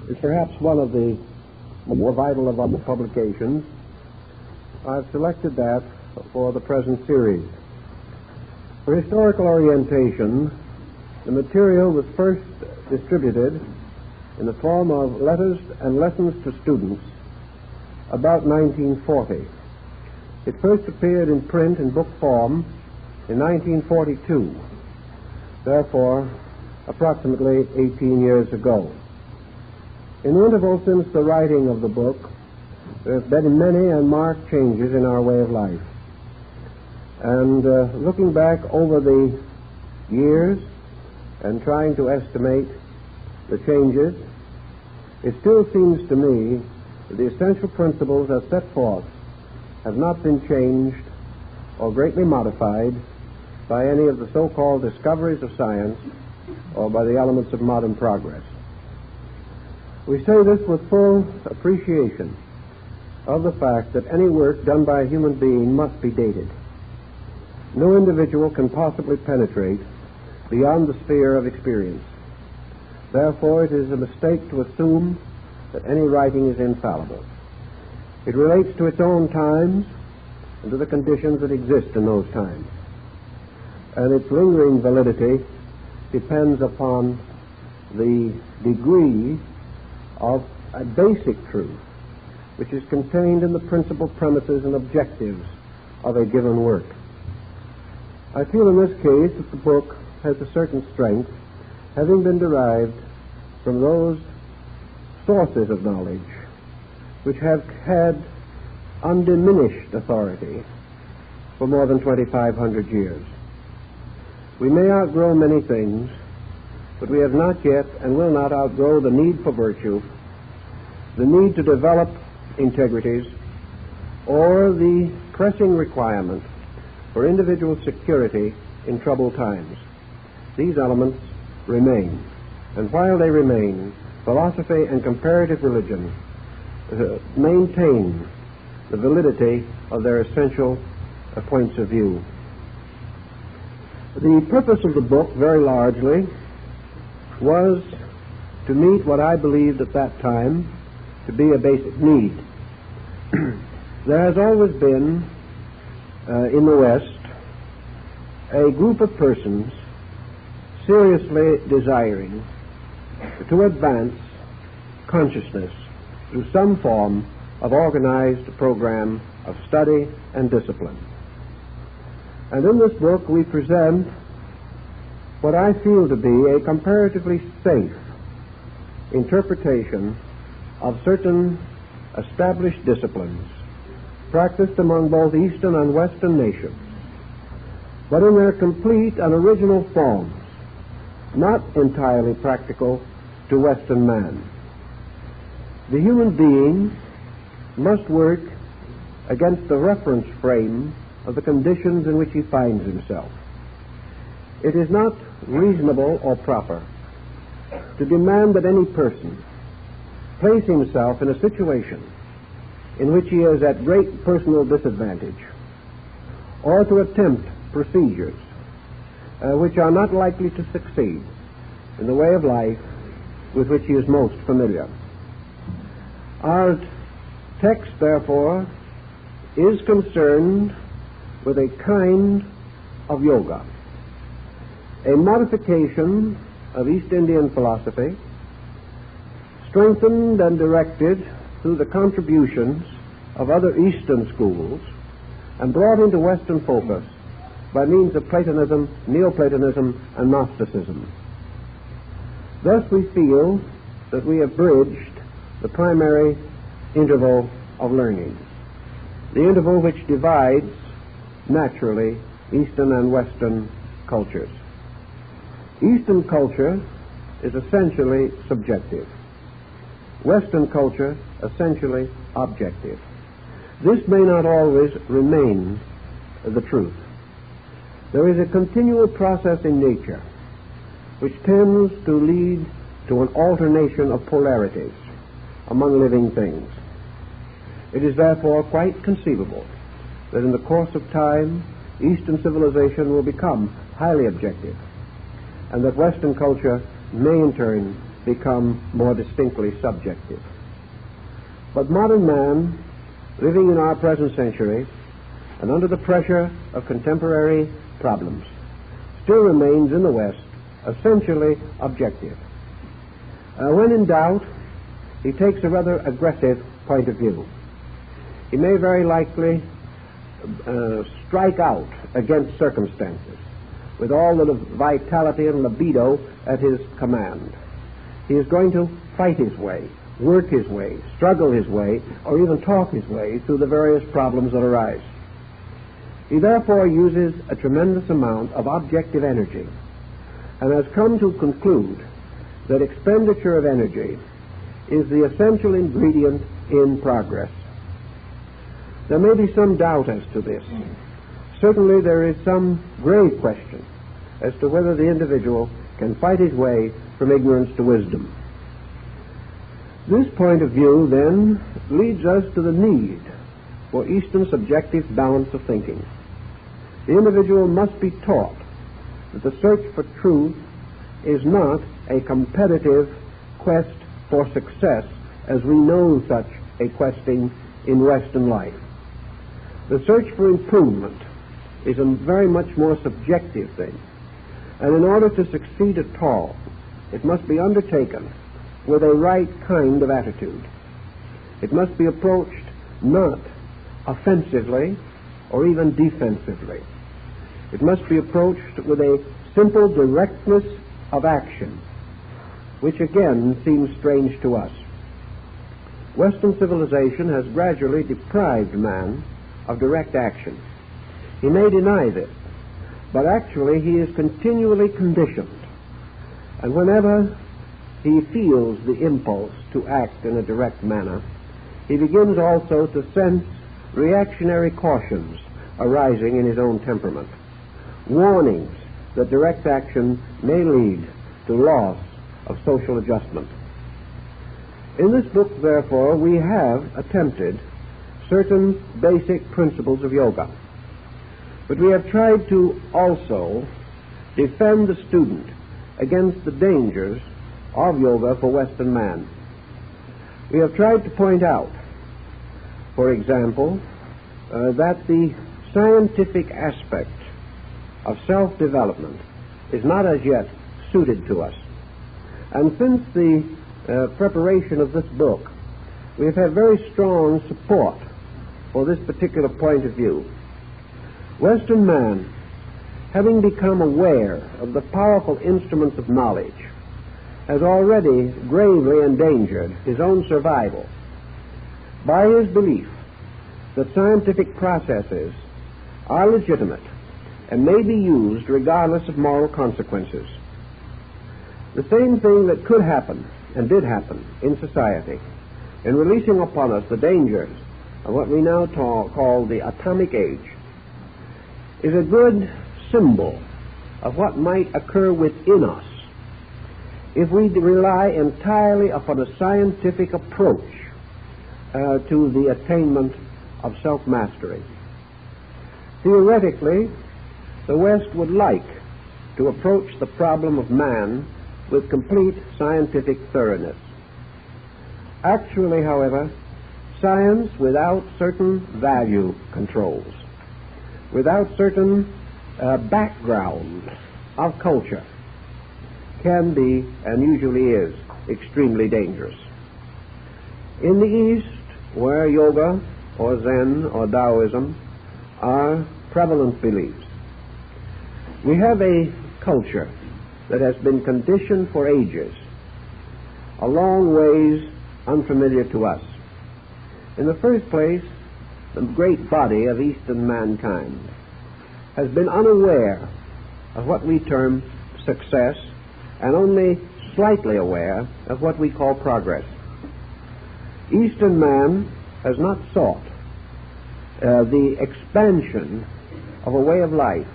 is perhaps one of the more vital of our publications. I've selected that for the present series. For historical orientation, the material was first distributed in the form of letters and lessons to students about 1940. It first appeared in print in book form in 1942, therefore approximately 18 years ago. In the interval since the writing of the book, there have been many and marked changes in our way of life. And looking back over the years and trying to estimate the changes, it still seems to me that the essential principles as set forth have not been changed or greatly modified by any of the so-called discoveries of science or by the elements of modern progress. We say this with full appreciation of the fact that any work done by a human being must be dated. No individual can possibly penetrate beyond the sphere of experience. Therefore, it is a mistake to assume that any writing is infallible. It relates to its own times and to the conditions that exist in those times. And its lingering validity depends upon the degree of a basic truth which is contained in the principal premises and objectives of a given work. I feel in this case that the book has a certain strength, having been derived from those sources of knowledge which have had undiminished authority for more than 2,500 years. We may outgrow many things, but we have not yet and will not outgrow the need for virtue, the need to develop integrities, or the pressing requirement for individual security in troubled times. These elements remain, and while they remain, philosophy and comparative religion maintain the validity of their essential points of view. The purpose of the book, very largely, was to meet what I believed at that time to be a basic need. There has always been, in the West, a group of persons seriously desiring to advance consciousness through some form of organized program of study and discipline. And in this book we present what I feel to be a comparatively safe interpretation of certain established disciplines practiced among both Eastern and Western nations, but in their complete and original forms, not entirely practical to Western man. The human being must work against the reference frame of the conditions in which he finds himself. It is not reasonable or proper to demand that any person place himself in a situation in which he is at great personal disadvantage, or to attempt procedures which are not likely to succeed in the way of life with which he is most familiar. Our text, therefore, is concerned with a kind of yoga, a modification of East Indian philosophy, strengthened and directed through the contributions of other Eastern schools and brought into Western focus by means of Platonism, Neoplatonism, and Gnosticism. Thus we feel that we have bridged the primary interval of learning, the interval which divides, naturally, Eastern and Western cultures. Eastern culture is essentially subjective. Western culture essentially objective. This may not always remain the truth. There is a continual process in nature which tends to lead to an alternation of polarities among living things. It is therefore quite conceivable that in the course of time Eastern civilization will become highly objective, and that Western culture may in turn become more distinctly subjective. But modern man, living in our present century and under the pressure of contemporary problems, still remains in the West essentially objective. When in doubt, he takes a rather aggressive point of view. He may very likely strike out against circumstances with all the vitality and libido at his command. He is going to fight his way, work his way, struggle his way, or even talk his way through the various problems that arise. He therefore uses a tremendous amount of objective energy and has come to conclude that expenditure of energy is the essential ingredient in progress. There may be some doubt as to this. Certainly there is some grave question as to whether the individual can fight his way from ignorance to wisdom. This point of view, then, leads us to the need for Eastern subjective balance of thinking. The individual must be taught that the search for truth is not a competitive quest for success as we know such a questing in Western life. The search for improvement is a very much more subjective thing, and in order to succeed at all, it must be undertaken with a right kind of attitude. It must be approached not offensively or even defensively. It must be approached with a simple directness of action, which again seems strange to us. Western civilization has gradually deprived man of direct action. He may deny this, but actually he is continually conditioned, and whenever he feels the impulse to act in a direct manner, he begins also to sense reactionary cautions arising in his own temperament, warnings that direct action may lead to loss of social adjustment. In this book, therefore, we have attempted certain basic principles of yoga, but we have tried to also defend the student against the dangers of yoga for Western man. We have tried to point out, for example, that the scientific aspect of self-development is not as yet suited to us. And since the preparation of this book, we have had very strong support for this particular point of view. Western man, having become aware of the powerful instruments of knowledge, has already gravely endangered his own survival by his belief that scientific processes are legitimate and may be used regardless of moral consequences. The same thing that could happen and did happen in society in releasing upon us the dangers of what we now call the atomic age is a good symbol of what might occur within us if we rely entirely upon a scientific approach to the attainment of self-mastery. Theoretically, the West would like to approach the problem of man with complete scientific thoroughness. Actually, however, science without certain value controls, without certain background of culture, can be, and usually is, extremely dangerous. In the East, where yoga or Zen or Taoism are prevalent beliefs, we have a culture that has been conditioned for ages, a long ways unfamiliar to us. In the first place, the great body of Eastern mankind has been unaware of what we term success and only slightly aware of what we call progress. Eastern man has not sought the expansion of a way of life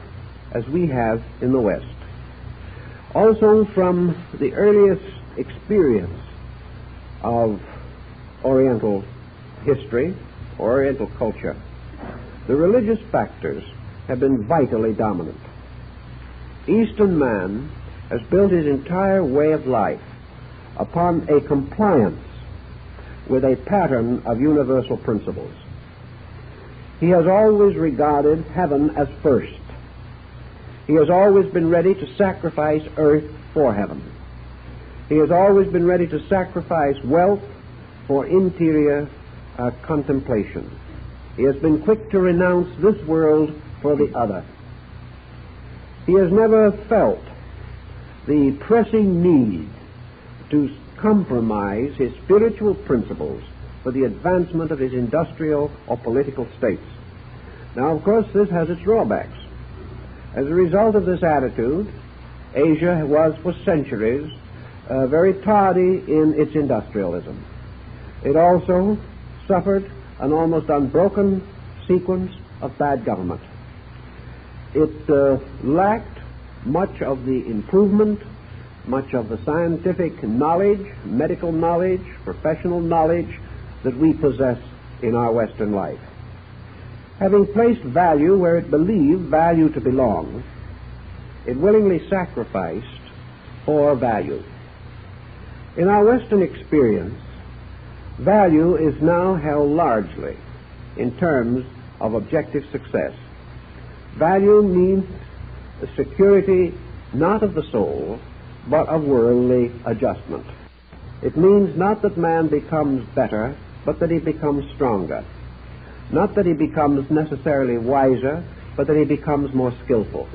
as we have in the West. Also, from the earliest experience of Oriental history, Oriental culture, the religious factors have been vitally dominant. Eastern man has built his entire way of life upon a compliance with a pattern of universal principles. He has always regarded heaven as first. He has always been ready to sacrifice earth for heaven. He has always been ready to sacrifice wealth for interior contemplation. He has been quick to renounce this world for the other. He has never felt the pressing need to compromise his spiritual principles for the advancement of his industrial or political states. Now, of course, this has its drawbacks. As a result of this attitude, Asia was for centuries very tardy in its industrialism. It also suffered an almost unbroken sequence of bad government. It lacked much of the improvement, much of the scientific knowledge, medical knowledge, professional knowledge that we possess in our Western life. Having placed value where it believed value to belong, it willingly sacrificed for value. In our Western experience, value is now held largely in terms of objective success. Value means security not of the soul, but of worldly adjustment. It means not that man becomes better, but that he becomes stronger. Not that he becomes necessarily wiser, but that he becomes more skillful.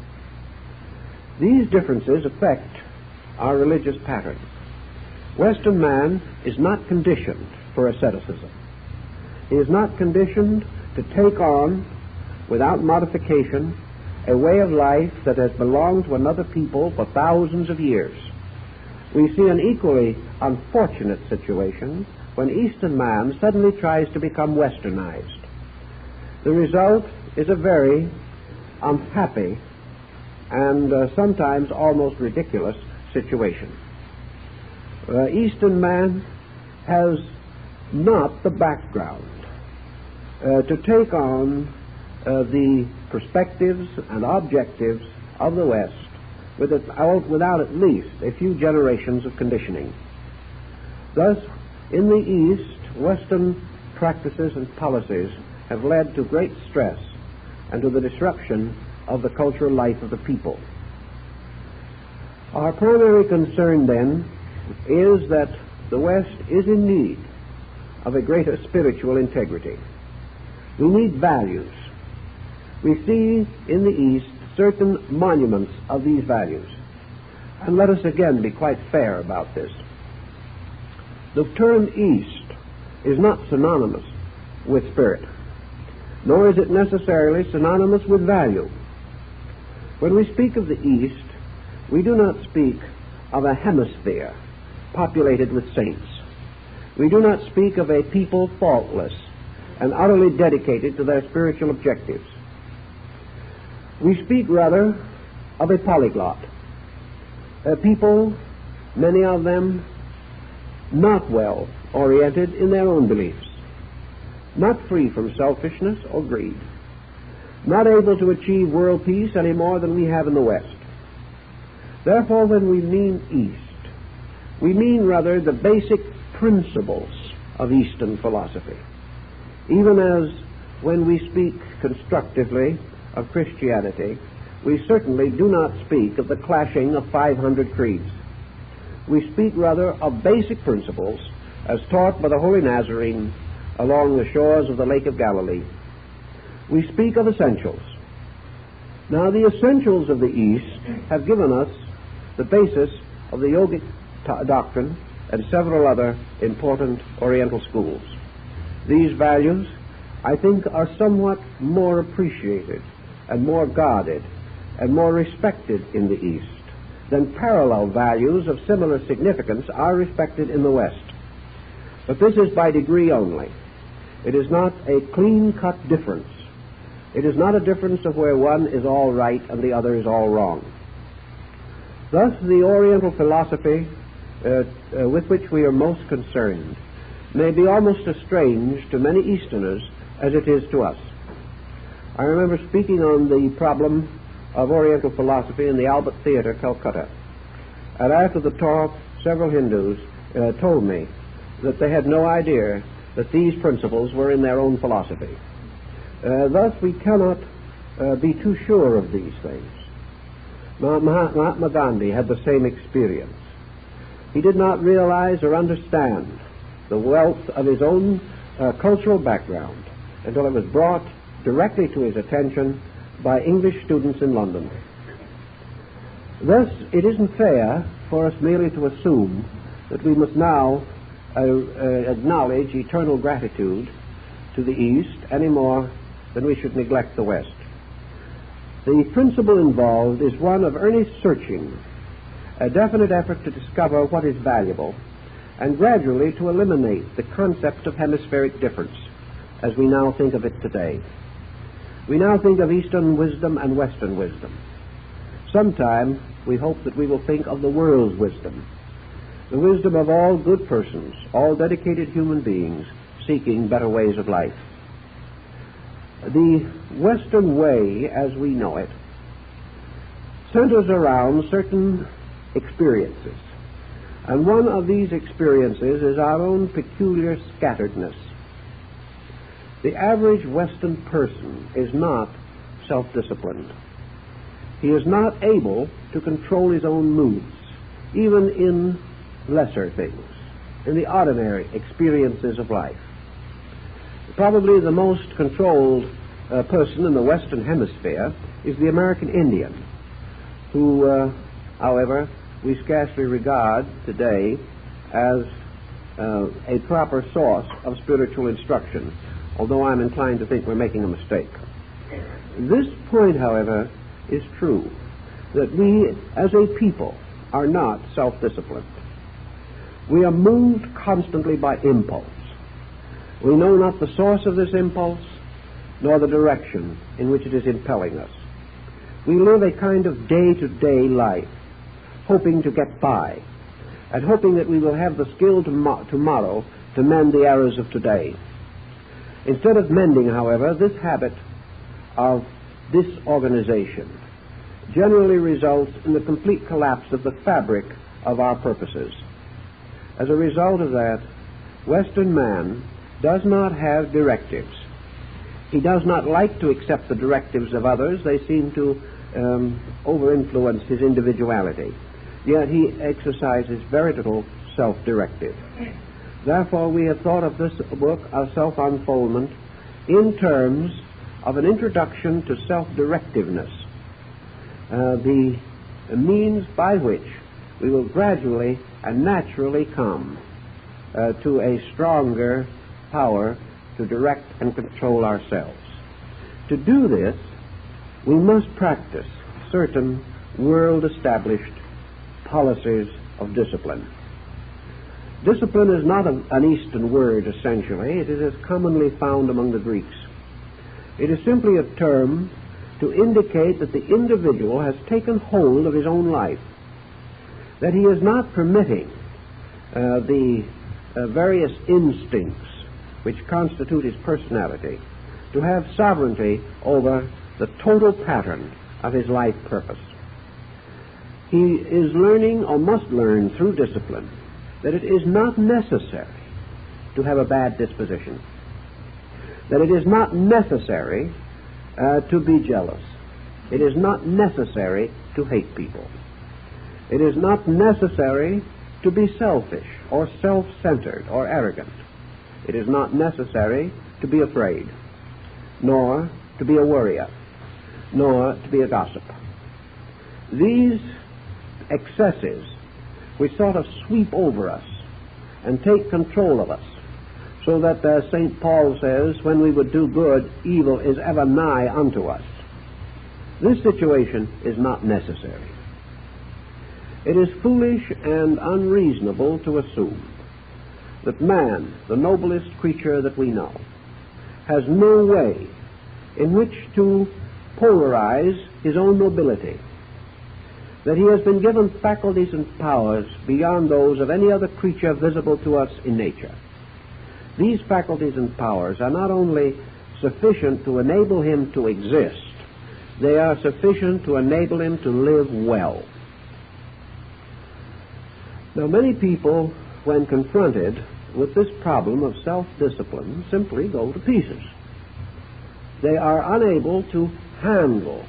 These differences affect our religious patterns. Western man is not conditioned for asceticism. He is not conditioned to take on, without modification, a way of life that has belonged to another people for thousands of years. We see an equally unfortunate situation when Eastern man suddenly tries to become Westernized. The result is a very unhappy and sometimes almost ridiculous situation. Eastern man has not the background to take on the perspectives and objectives of the West without at least a few generations of conditioning. Thus, in the East, Western practices and policies have led to great stress and to the disruption of the cultural life of the people. Our primary concern, then, is that the West is in need of a greater spiritual integrity. We need values. We see in the East certain monuments of these values. And let us again be quite fair about this. The term East is not synonymous with spirit, nor is it necessarily synonymous with value. When we speak of the East, we do not speak of a hemisphere populated with saints. We do not speak of a people faultless and utterly dedicated to their spiritual objectives. We speak rather of a polyglot, a people, many of them, not well oriented in their own beliefs, not free from selfishness or greed, not able to achieve world peace any more than we have in the West. Therefore, when we mean East, we mean rather the basic principles of Eastern philosophy, even as when we speak constructively of Christianity, we certainly do not speak of the clashing of 500 creeds. We speak rather of basic principles as taught by the Holy Nazarene along the shores of the Lake of Galilee. We speak of essentials. Now, the essentials of the East have given us the basis of the yogic doctrine and several other important Oriental schools. These values, I think, are somewhat more appreciated and more guarded and more respected in the East than parallel values of similar significance are respected in the West. But this is by degree only. It is not a clean-cut difference. It is not a difference of where one is all right and the other is all wrong. Thus, the Oriental philosophy with which we are most concerned may be almost as strange to many Easterners as it is to us. I remember speaking on the problem of Oriental philosophy in the Albert Theatre, Calcutta. And after the talk, several Hindus told me that they had no idea that these principles were in their own philosophy. Thus, we cannot be too sure of these things. Mahatma Gandhi had the same experience. He did not realize or understand the wealth of his own cultural background until it was brought directly to his attention by English students in London. Thus, it isn't fair for us merely to assume that we must now acknowledge eternal gratitude to the East any more than we should neglect the West. The principle involved is one of earnest searching, a definite effort to discover what is valuable, and gradually to eliminate the concept of hemispheric difference as we now think of it today. We now think of Eastern wisdom and Western wisdom. Sometime we hope that we will think of the world's wisdom, the wisdom of all good persons, all dedicated human beings seeking better ways of life. The Western way, as we know it, centers around certain experiences. And one of these experiences is our own peculiar scatteredness. The average Western person is not self-disciplined. He is not able to control his own moods, even in lesser things, in the ordinary experiences of life. Probably the most controlled person in the Western Hemisphere is the American Indian, who, however, we scarcely regard today as a proper source of spiritual instruction, although I'm inclined to think we're making a mistake. This point, however, is true, that we as a people are not self-disciplined. We are moved constantly by impulse. We know not the source of this impulse, nor the direction in which it is impelling us. We live a kind of day-to-day life, hoping to get by, and hoping that we will have the skill tomorrow to mend the errors of today. Instead of mending, however, this habit of disorganization generally results in the complete collapse of the fabric of our purposes. As a result of that, Western man does not have directives. He does not like to accept the directives of others. They seem to over-influence his individuality. Yet he exercises very little self-directive. Therefore, we have thought of this book of Self-Unfoldment in terms of an introduction to self-directiveness, the means by which we will gradually and naturally come to a stronger power to direct and control ourselves. To do this, we must practice certain world-established policies of discipline. Discipline is not an Eastern word, essentially. It is as commonly found among the Greeks. It is simply a term to indicate that the individual has taken hold of his own life, that he is not permitting the various instincts which constitute his personality to have sovereignty over the total pattern of his life purpose. He is learning, or must learn through discipline, that it is not necessary to have a bad disposition, that it is not necessary to be jealous. It is not necessary to hate people. It is not necessary to be selfish or self-centered or arrogant. It is not necessary to be afraid, nor to be a worrier, nor to be a gossip. These excesses which sort of sweep over us and take control of us, so that St. Paul says, when we would do good, evil is ever nigh unto us. This situation is not necessary. It is foolish and unreasonable to assume that man, the noblest creature that we know, has no way in which to polarize his own nobility, that he has been given faculties and powers beyond those of any other creature visible to us in nature. These faculties and powers are not only sufficient to enable him to exist, they are sufficient to enable him to live well. Now, many people when confronted with this problem of self-discipline, simply go to pieces. They are unable to handle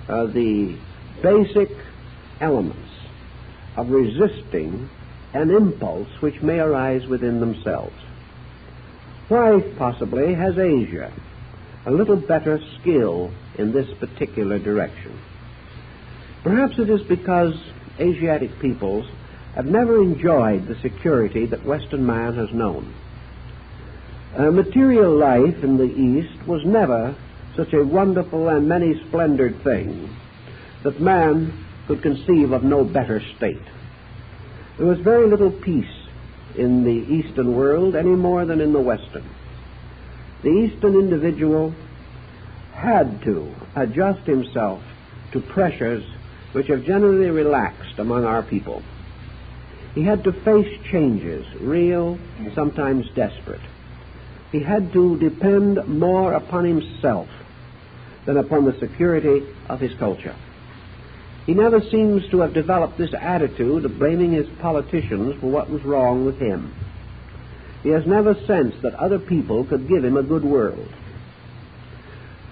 the basic elements of resisting an impulse which may arise within themselves. Why, possibly, has Asia a little better skill in this particular direction? Perhaps it is because Asiatic peoples have never enjoyed the security that Western man has known. Material life in the East was never such a wonderful and many-splendored thing that man could conceive of no better state. There was very little peace in the Eastern world any more than in the Western. The Eastern individual had to adjust himself to pressures which have generally relaxed among our people. He had to face changes, real and sometimes desperate. He had to depend more upon himself than upon the security of his culture. He never seems to have developed this attitude of blaming his politicians for what was wrong with him. He has never sensed that other people could give him a good world.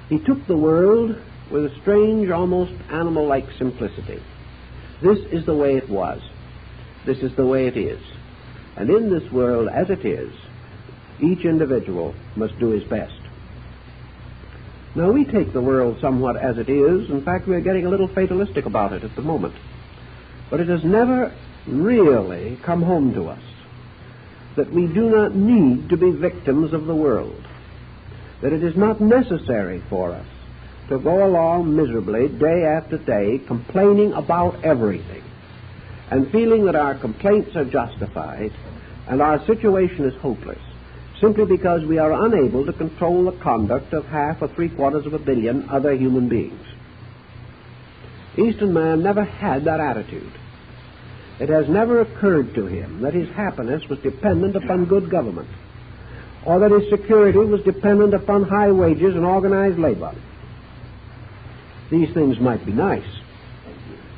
He took the world with a strange, almost animal-like simplicity. This is the way it was. This is the way it is. And in this world as it is, each individual must do his best. Now, we take the world somewhat as it is. In fact, we're getting a little fatalistic about it at the moment. But it has never really come home to us that we do not need to be victims of the world, that it is not necessary for us to go along miserably day after day complaining about everything and feeling that our complaints are justified and our situation is hopeless, simply because we are unable to control the conduct of 1/2 or 3/4 billion other human beings. Eastern man never had that attitude. It has never occurred to him that his happiness was dependent upon good government, or that his security was dependent upon high wages and organized labor. These things might be nice.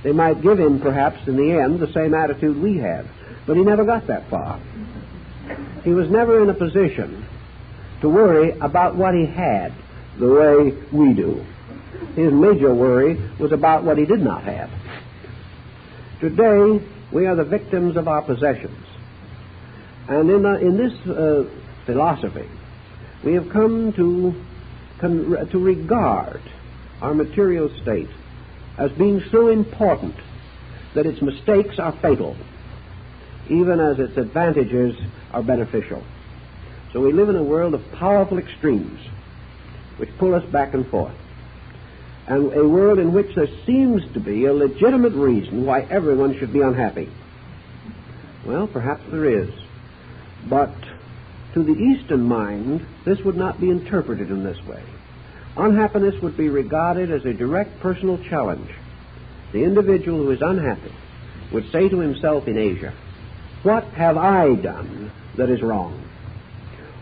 They might give him, perhaps, in the end, the same attitude we have, but he never got that far. He was never in a position to worry about what he had the way we do. His major worry was about what he did not have. Today, we are the victims of our possessions. And in this philosophy, we have come to regard our material state as being so important that its mistakes are fatal, even as its advantages are beneficial. So we live in a world of powerful extremes which pull us back and forth, and a world in which there seems to be a legitimate reason why everyone should be unhappy. Well, perhaps there is, but to the Eastern mind, this would not be interpreted in this way. Unhappiness would be regarded as a direct personal challenge. The individual who is unhappy would say to himself in Asia, "What have I done that is wrong?"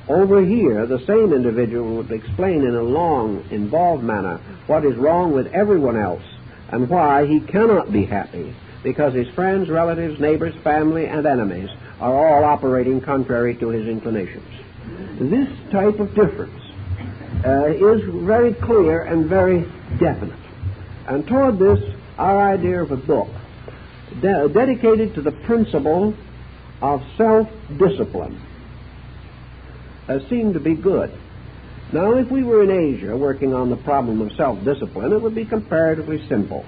Over here, the same individual would explain in a long, involved manner what is wrong with everyone else and why he cannot be happy, because his friends, relatives, neighbors, family, and enemies are all operating contrary to his inclinations. This type of difference is very clear and very definite. And toward this, our idea of a book dedicated to the principle of self-discipline seemed to be good. Now, if we were in Asia working on the problem of self-discipline, it would be comparatively simple.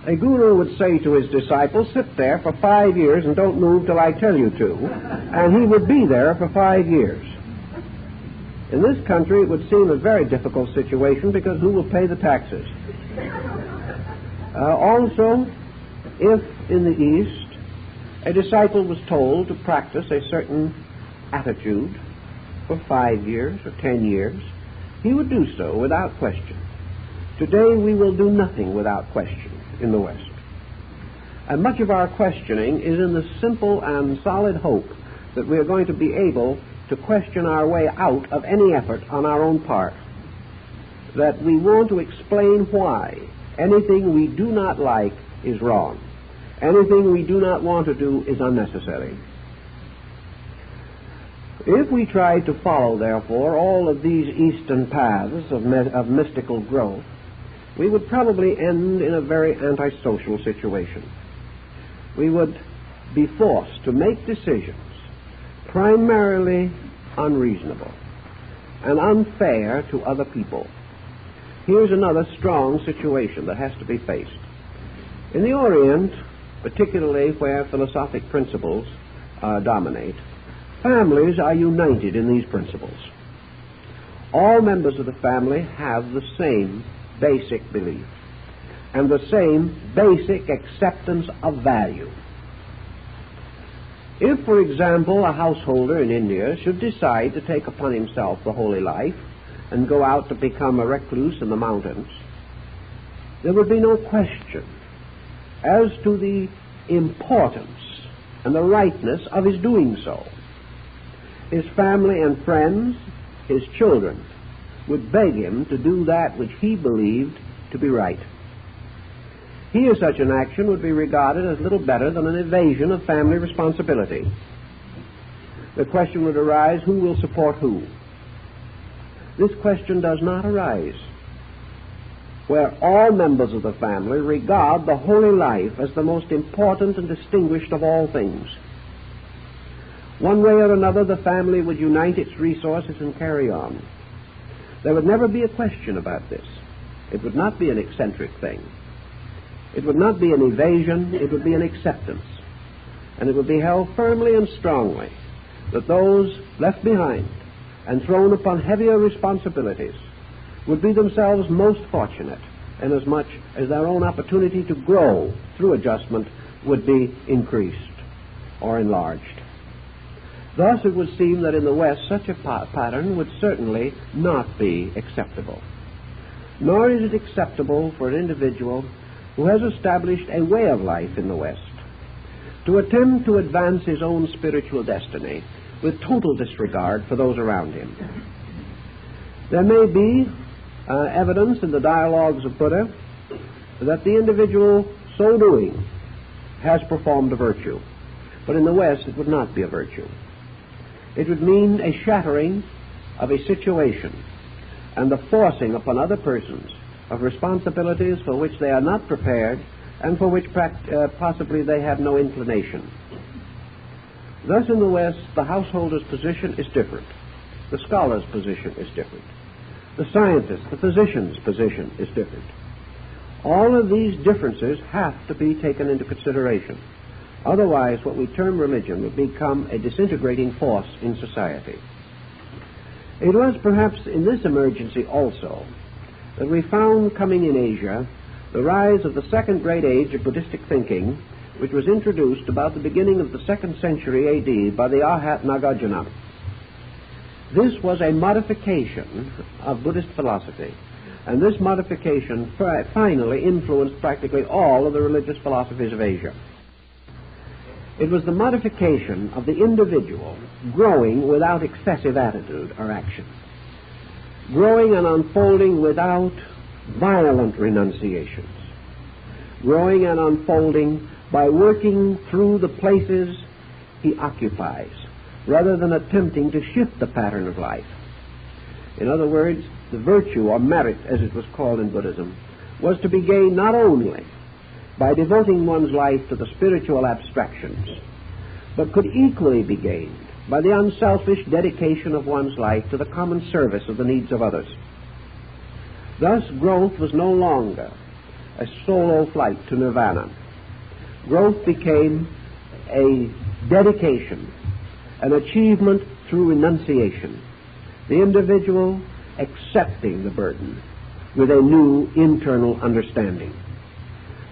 A guru would say to his disciples, "Sit there for 5 years and don't move till I tell you to," and he would be there for 5 years. In this country, it would seem a very difficult situation, because who will pay the taxes? Also, if in the East a disciple was told to practice a certain attitude for 5 years or 10 years, he would do so without question. Today, we will do nothing without question in the West. And much of our questioning is in the simple and solid hope that we are going to be able to question our way out of any effort on our own part, that we want to explain why anything we do not like is wrong. Anything we do not want to do is unnecessary. If we tried to follow, therefore, all of these eastern paths of mystical growth, we would probably end in a very antisocial situation. We would be forced to make decisions primarily unreasonable and unfair to other people. Here's another strong situation that has to be faced. In the Orient, particularly where philosophic principles dominate, families are united in these principles. All members of the family have the same basic belief and the same basic acceptance of value. If, for example, a householder in India should decide to take upon himself the holy life and go out to become a recluse in the mountains, there would be no question as to the importance and the rightness of his doing so. His family and friends, his children, would beg him to do that which he believed to be right. Here such an action would be regarded as little better than an evasion of family responsibility. The question would arise, who will support who? This question does not arise where all members of the family regard the holy life as the most important and distinguished of all things. One way or another, the family would unite its resources and carry on. There would never be a question about this. It would not be an eccentric thing. It would not be an evasion, it would be an acceptance. And it would be held firmly and strongly that those left behind and thrown upon heavier responsibilities would be themselves most fortunate, inasmuch as their own opportunity to grow through adjustment would be increased or enlarged. Thus it would seem that in the West such a pattern would certainly not be acceptable. Nor is it acceptable for an individual who has established a way of life in the West to attempt to advance his own spiritual destiny with total disregard for those around him. There may be evidence in the dialogues of Buddha that the individual so doing has performed a virtue, but in the West it would not be a virtue. It would mean a shattering of a situation and the forcing upon other persons of responsibilities for which they are not prepared and for which possibly they have no inclination. Thus in the West, the householder's position is different. The scholar's position is different. The scientist's, the physician's position is different. All of these differences have to be taken into consideration. Otherwise, what we term religion would become a disintegrating force in society. It was perhaps in this emergency also that we found coming in Asia the rise of the second great age of Buddhistic thinking, which was introduced about the beginning of the 2nd century A.D. by the Arhat Nagarjuna. This was a modification of Buddhist philosophy, and this modification finally influenced practically all of the religious philosophies of Asia. It was the modification of the individual growing without excessive attitude or action, growing and unfolding without violent renunciations, growing and unfolding by working through the places he occupies, rather than attempting to shift the pattern of life. In other words, the virtue or merit, as it was called in Buddhism, was to be gained not only by devoting one's life to the spiritual abstractions, but could equally be gained by the unselfish dedication of one's life to the common service of the needs of others. Thus, growth was no longer a solo flight to nirvana. Growth became a dedication, an achievement through renunciation, the individual accepting the burden with a new internal understanding.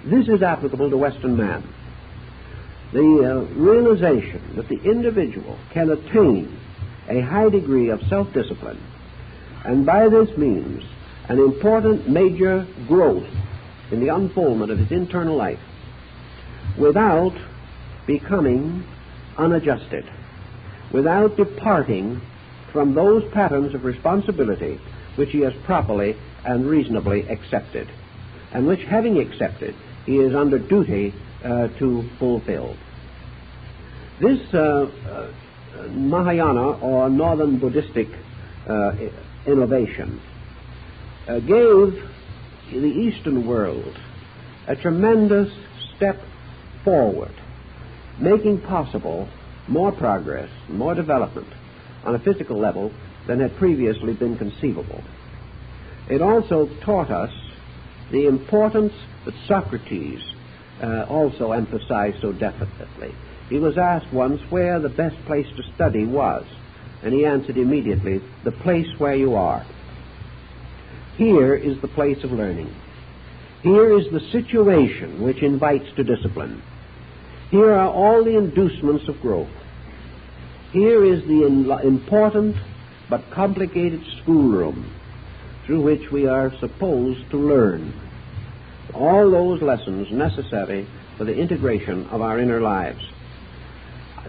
This is applicable to Western man. The realization that the individual can attain a high degree of self-discipline, and by this means an important major growth in the unfoldment of his internal life, without becoming unadjusted, without departing from those patterns of responsibility which he has properly and reasonably accepted, and which, having accepted, he is under duty to fulfill. This Mahayana, or Northern Buddhistic innovation, gave the Eastern world a tremendous step forward, making possible more progress, more development on a physical level than had previously been conceivable. It also taught us the importance that Socrates also emphasized so definitely. He was asked once where the best place to study was, and he answered immediately, the place where you are. Here is the place of learning. Here is the situation which invites to discipline. Here are all the inducements of growth. Here is the important but complicated schoolroom through which we are supposed to learn all those lessons necessary for the integration of our inner lives.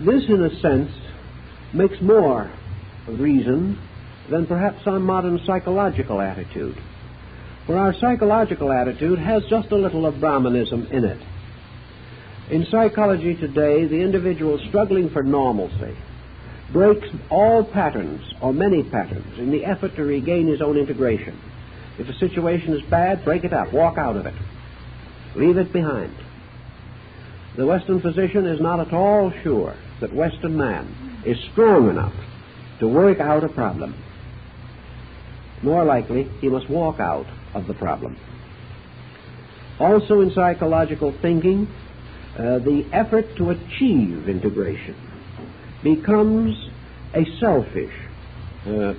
This, in a sense, makes more reason than perhaps our modern psychological attitude. For our psychological attitude has just a little of Brahmanism in it. In psychology today, the individual struggling for normalcy breaks all patterns, or many patterns, in the effort to regain his own integration. If a situation is bad, break it up, walk out of it, leave it behind. The Western physician is not at all sure that Western man is strong enough to work out a problem. More likely, he must walk out of the problem. Also in psychological thinking, the effort to achieve integration becomes a selfish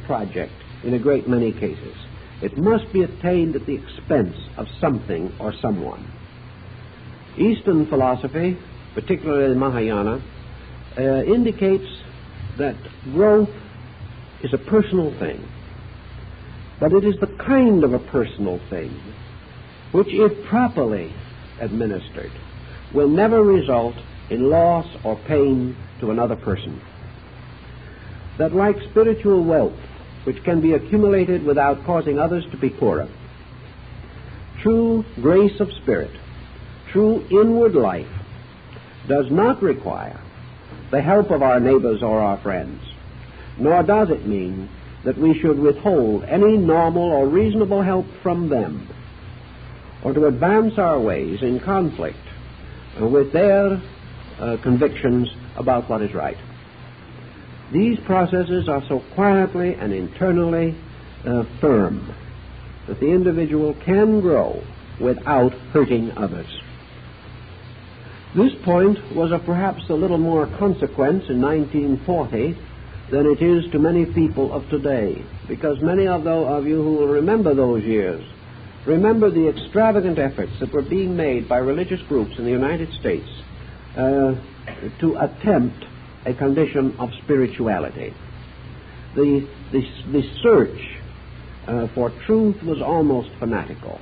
project in a great many cases. It must be attained at the expense of something or someone. Eastern philosophy, particularly the Mahayana, indicates that growth is a personal thing, but it is the kind of a personal thing which, if properly administered, will never result in loss or pain to another person. That like spiritual wealth, which can be accumulated without causing others to be poorer, true grace of spirit, true inward life, does not require the help of our neighbors or our friends, nor does it mean that we should withhold any normal or reasonable help from them, or to advance our ways in conflict with their convictions about what is right. These processes are so quietly and internally firm that the individual can grow without hurting others. This point was of perhaps a little more consequence in 1940 than it is to many people of today, because many of you who will remember those years remember the extravagant efforts that were being made by religious groups in the United States to attempt a condition of spirituality. The search for truth was almost fanatical.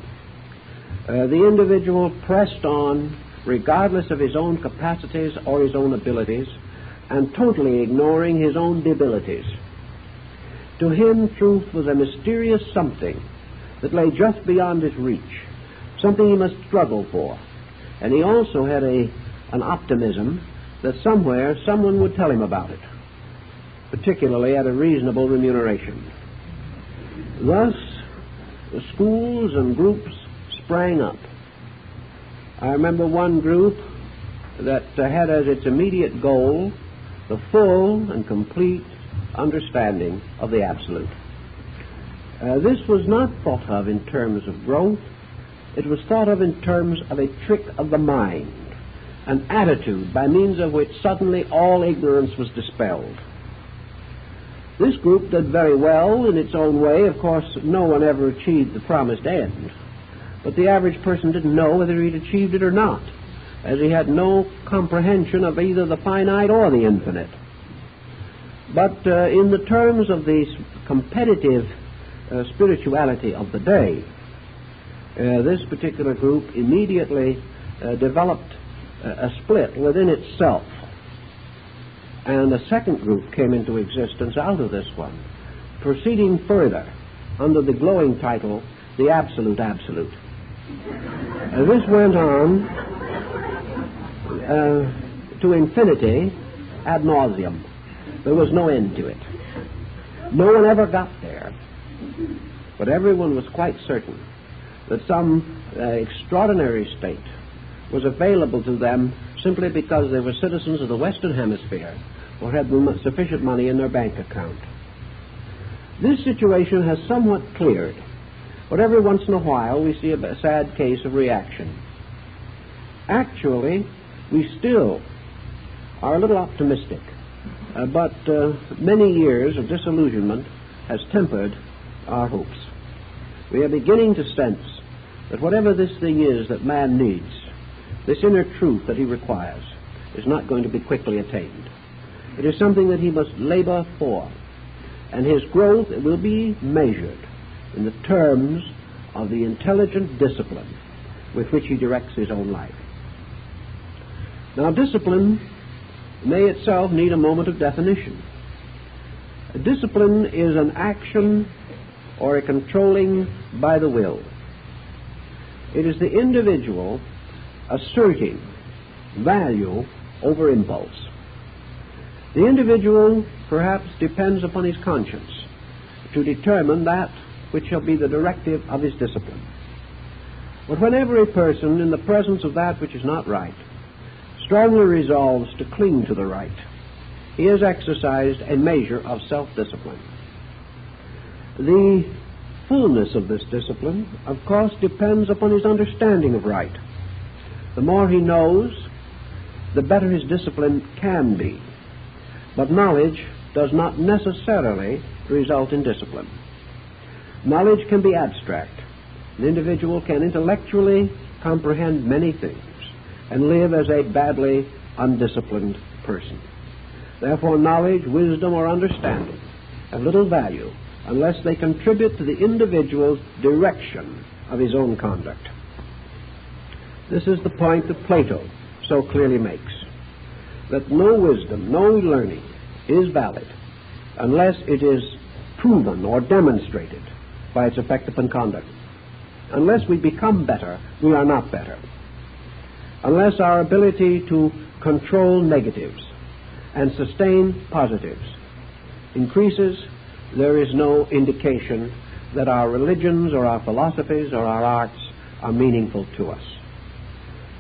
The individual pressed on regardless of his own capacities or his own abilities, and totally ignoring his own debilities. To him, truth was a mysterious something that lay just beyond his reach, something he must struggle for. And he also had an optimism that somewhere someone would tell him about it, particularly at a reasonable remuneration. Thus, the schools and groups sprang up. I remember one group that had as its immediate goal the full and complete understanding of the Absolute. This was not thought of in terms of growth. It was thought of in terms of a trick of the mind, an attitude by means of which suddenly all ignorance was dispelled. This group did very well in its own way. Of course, no one ever achieved the promised end, but the average person didn't know whether he'd achieved it or not, as he had no comprehension of either the finite or the infinite. But in the terms of the competitive spirituality of the day, this particular group immediately developed a split within itself, and a second group came into existence out of this one, proceeding further under the glowing title, The Absolute Absolute. This went on to infinity ad nauseum. There was no end to it. No one ever got there, but everyone was quite certain that some extraordinary state was available to them simply because they were citizens of the Western Hemisphere or had sufficient money in their bank account. This situation has somewhat cleared, but every once in a while we see a sad case of reaction. Actually, we still are a little optimistic, but many years of disillusionment has tempered our hopes. We are beginning to sense that whatever this thing is that man needs, this inner truth that he requires, is not going to be quickly attained. It is something that he must labor for, and his growth will be measured in the terms of the intelligent discipline with which he directs his own life. Now, discipline may itself need a moment of definition. Discipline is an action or a controlling by the will. It is the individual asserting value over impulse. The individual perhaps depends upon his conscience to determine that which shall be the directive of his discipline. But whenever a person, in the presence of that which is not right, strongly resolves to cling to the right, he has exercised a measure of self-discipline. The fullness of this discipline, of course, depends upon his understanding of right. The more he knows, the better his discipline can be. But knowledge does not necessarily result in discipline. Knowledge can be abstract. An individual can intellectually comprehend many things and live as a badly undisciplined person. Therefore, knowledge, wisdom, or understanding have little value unless they contribute to the individual's direction of his own conduct. This is the point that Plato so clearly makes, that no wisdom, no learning is valid unless it is proven or demonstrated by its effect upon conduct. Unless we become better, we are not better. Unless our ability to control negatives and sustain positives increases, there is no indication that our religions or our philosophies or our arts are meaningful to us.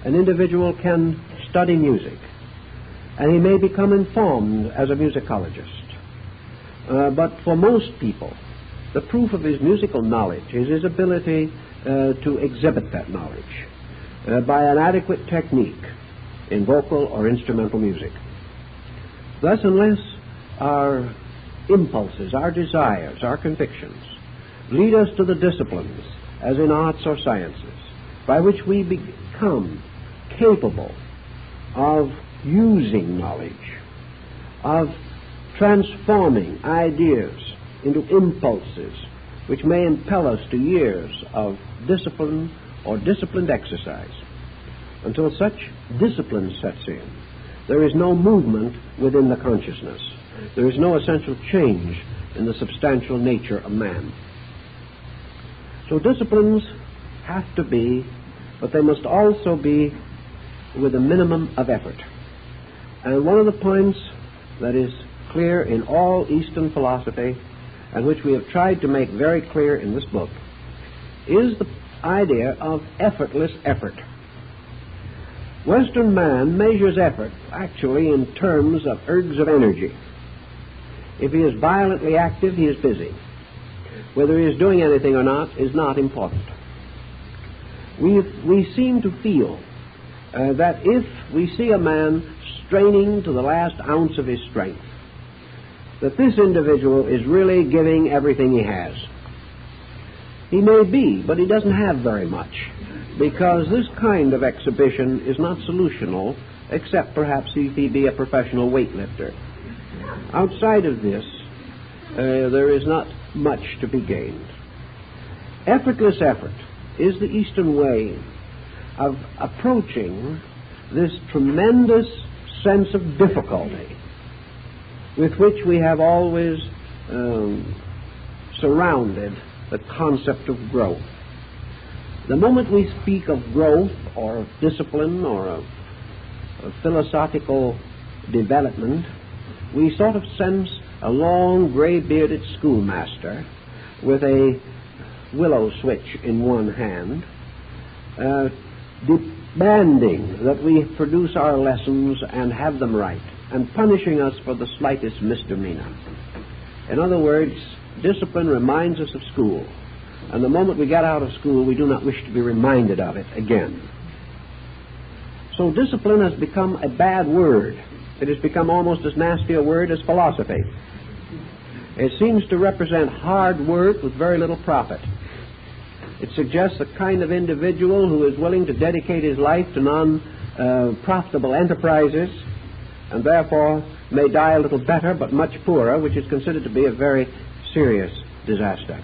An individual can study music, and he may become informed as a musicologist. But for most people, the proof of his musical knowledge is his ability to exhibit that knowledge by an adequate technique in vocal or instrumental music. Thus, unless our impulses, our desires, our convictions lead us to the disciplines, as in arts or sciences, by which we become capable of using knowledge, of transforming ideas into impulses which may impel us to years of discipline or disciplined exercise. Until such discipline sets in, there is no movement within the consciousness. There is no essential change in the substantial nature of man. So disciplines have to be, but they must also be with a minimum of effort. And one of the points that is clear in all Eastern philosophy, and which we have tried to make very clear in this book, is the idea of effortless effort. Western man measures effort actually in terms of ergs of energy. If he is violently active, he is busy. Whether he is doing anything or not is not important. We seem to feel that if we see a man straining to the last ounce of his strength, that this individual is really giving everything he has. He may be, but he doesn't have very much, because this kind of exhibition is not solutional, except perhaps if he be a professional weightlifter. Outside of this, there is not much to be gained. Effortless effort is the Eastern way of approaching this tremendous sense of difficulty with which we have always surrounded the concept of growth. The moment we speak of growth or of discipline or of philosophical development, we sort of sense a long, gray-bearded schoolmaster with a willow switch in one hand, demanding that we produce our lessons and have them right, and punishing us for the slightest misdemeanor. In other words, discipline reminds us of school, and the moment we get out of school, we do not wish to be reminded of it again. So discipline has become a bad word. It has become almost as nasty a word as philosophy. It seems to represent hard work with very little profit. It suggests the kind of individual who is willing to dedicate his life to non-profitable enterprises, and therefore may die a little better but much poorer, which is considered to be a very serious disaster.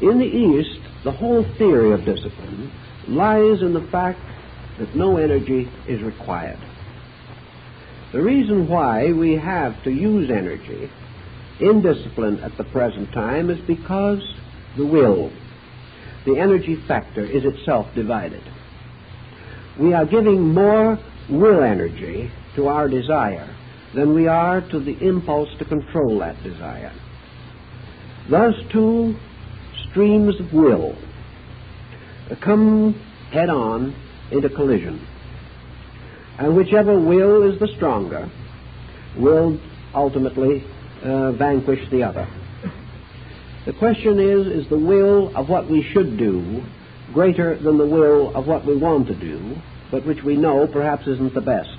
In the East, the whole theory of discipline lies in the fact that no energy is required. The reason why we have to use energy in discipline at the present time is because the will, the energy factor, is itself divided. We are giving more will energy to our desire than we are to the impulse to control that desire. Thus, two streams of will come head-on into collision, and whichever will is the stronger will ultimately vanquish the other. The question is the will of what we should do greater than the will of what we want to do, but which we know perhaps isn't the best?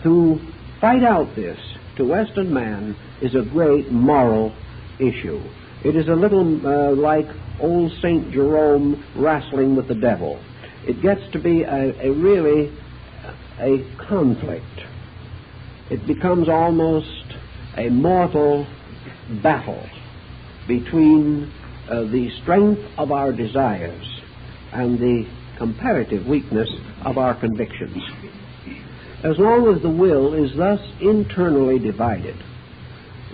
To fight out this, to Western man, is a great moral issue. It is a little like old St. Jerome wrestling with the devil. It gets to be really a conflict. It becomes almost a mortal battle between the strength of our desires and the comparative weakness of our convictions. As long as the will is thus internally divided,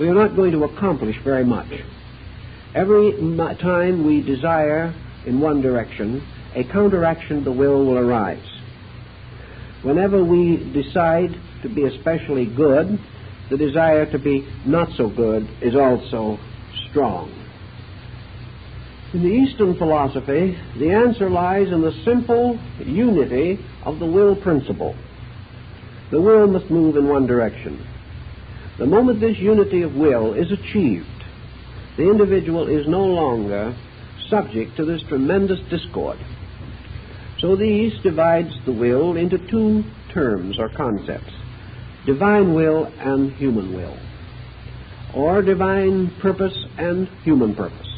we are not going to accomplish very much. Every time we desire in one direction, a counteraction of the will arise. Whenever we decide to be especially good, the desire to be not so good is also strong. In the Eastern philosophy, the answer lies in the simple unity of the will principle. The will must move in one direction. The moment this unity of will is achieved, the individual is no longer subject to this tremendous discord. So the East divides the will into two terms or concepts: divine will and human will, or divine purpose and human purpose.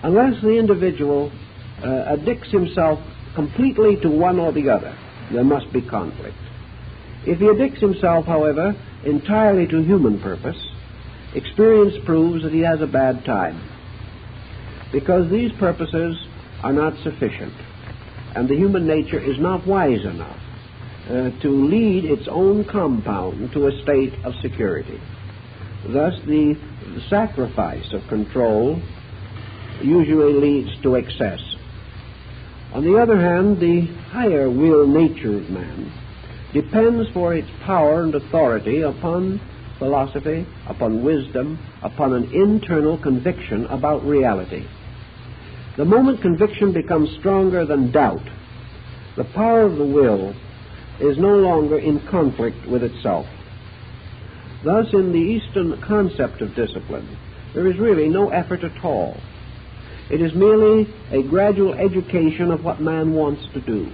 Unless the individual addicts himself completely to one or the other, there must be conflict. If he addicts himself, however, entirely to human purpose, experience proves that he has a bad time, because these purposes are not sufficient, and the human nature is not wise enough to lead its own compound to a state of security. Thus, the sacrifice of control usually leads to excess. On the other hand, the higher will nature of man depends for its power and authority upon philosophy, upon wisdom, upon an internal conviction about reality. The moment conviction becomes stronger than doubt, the power of the will is no longer in conflict with itself. Thus, in the Eastern concept of discipline, there is really no effort at all. It is merely a gradual education of what man wants to do.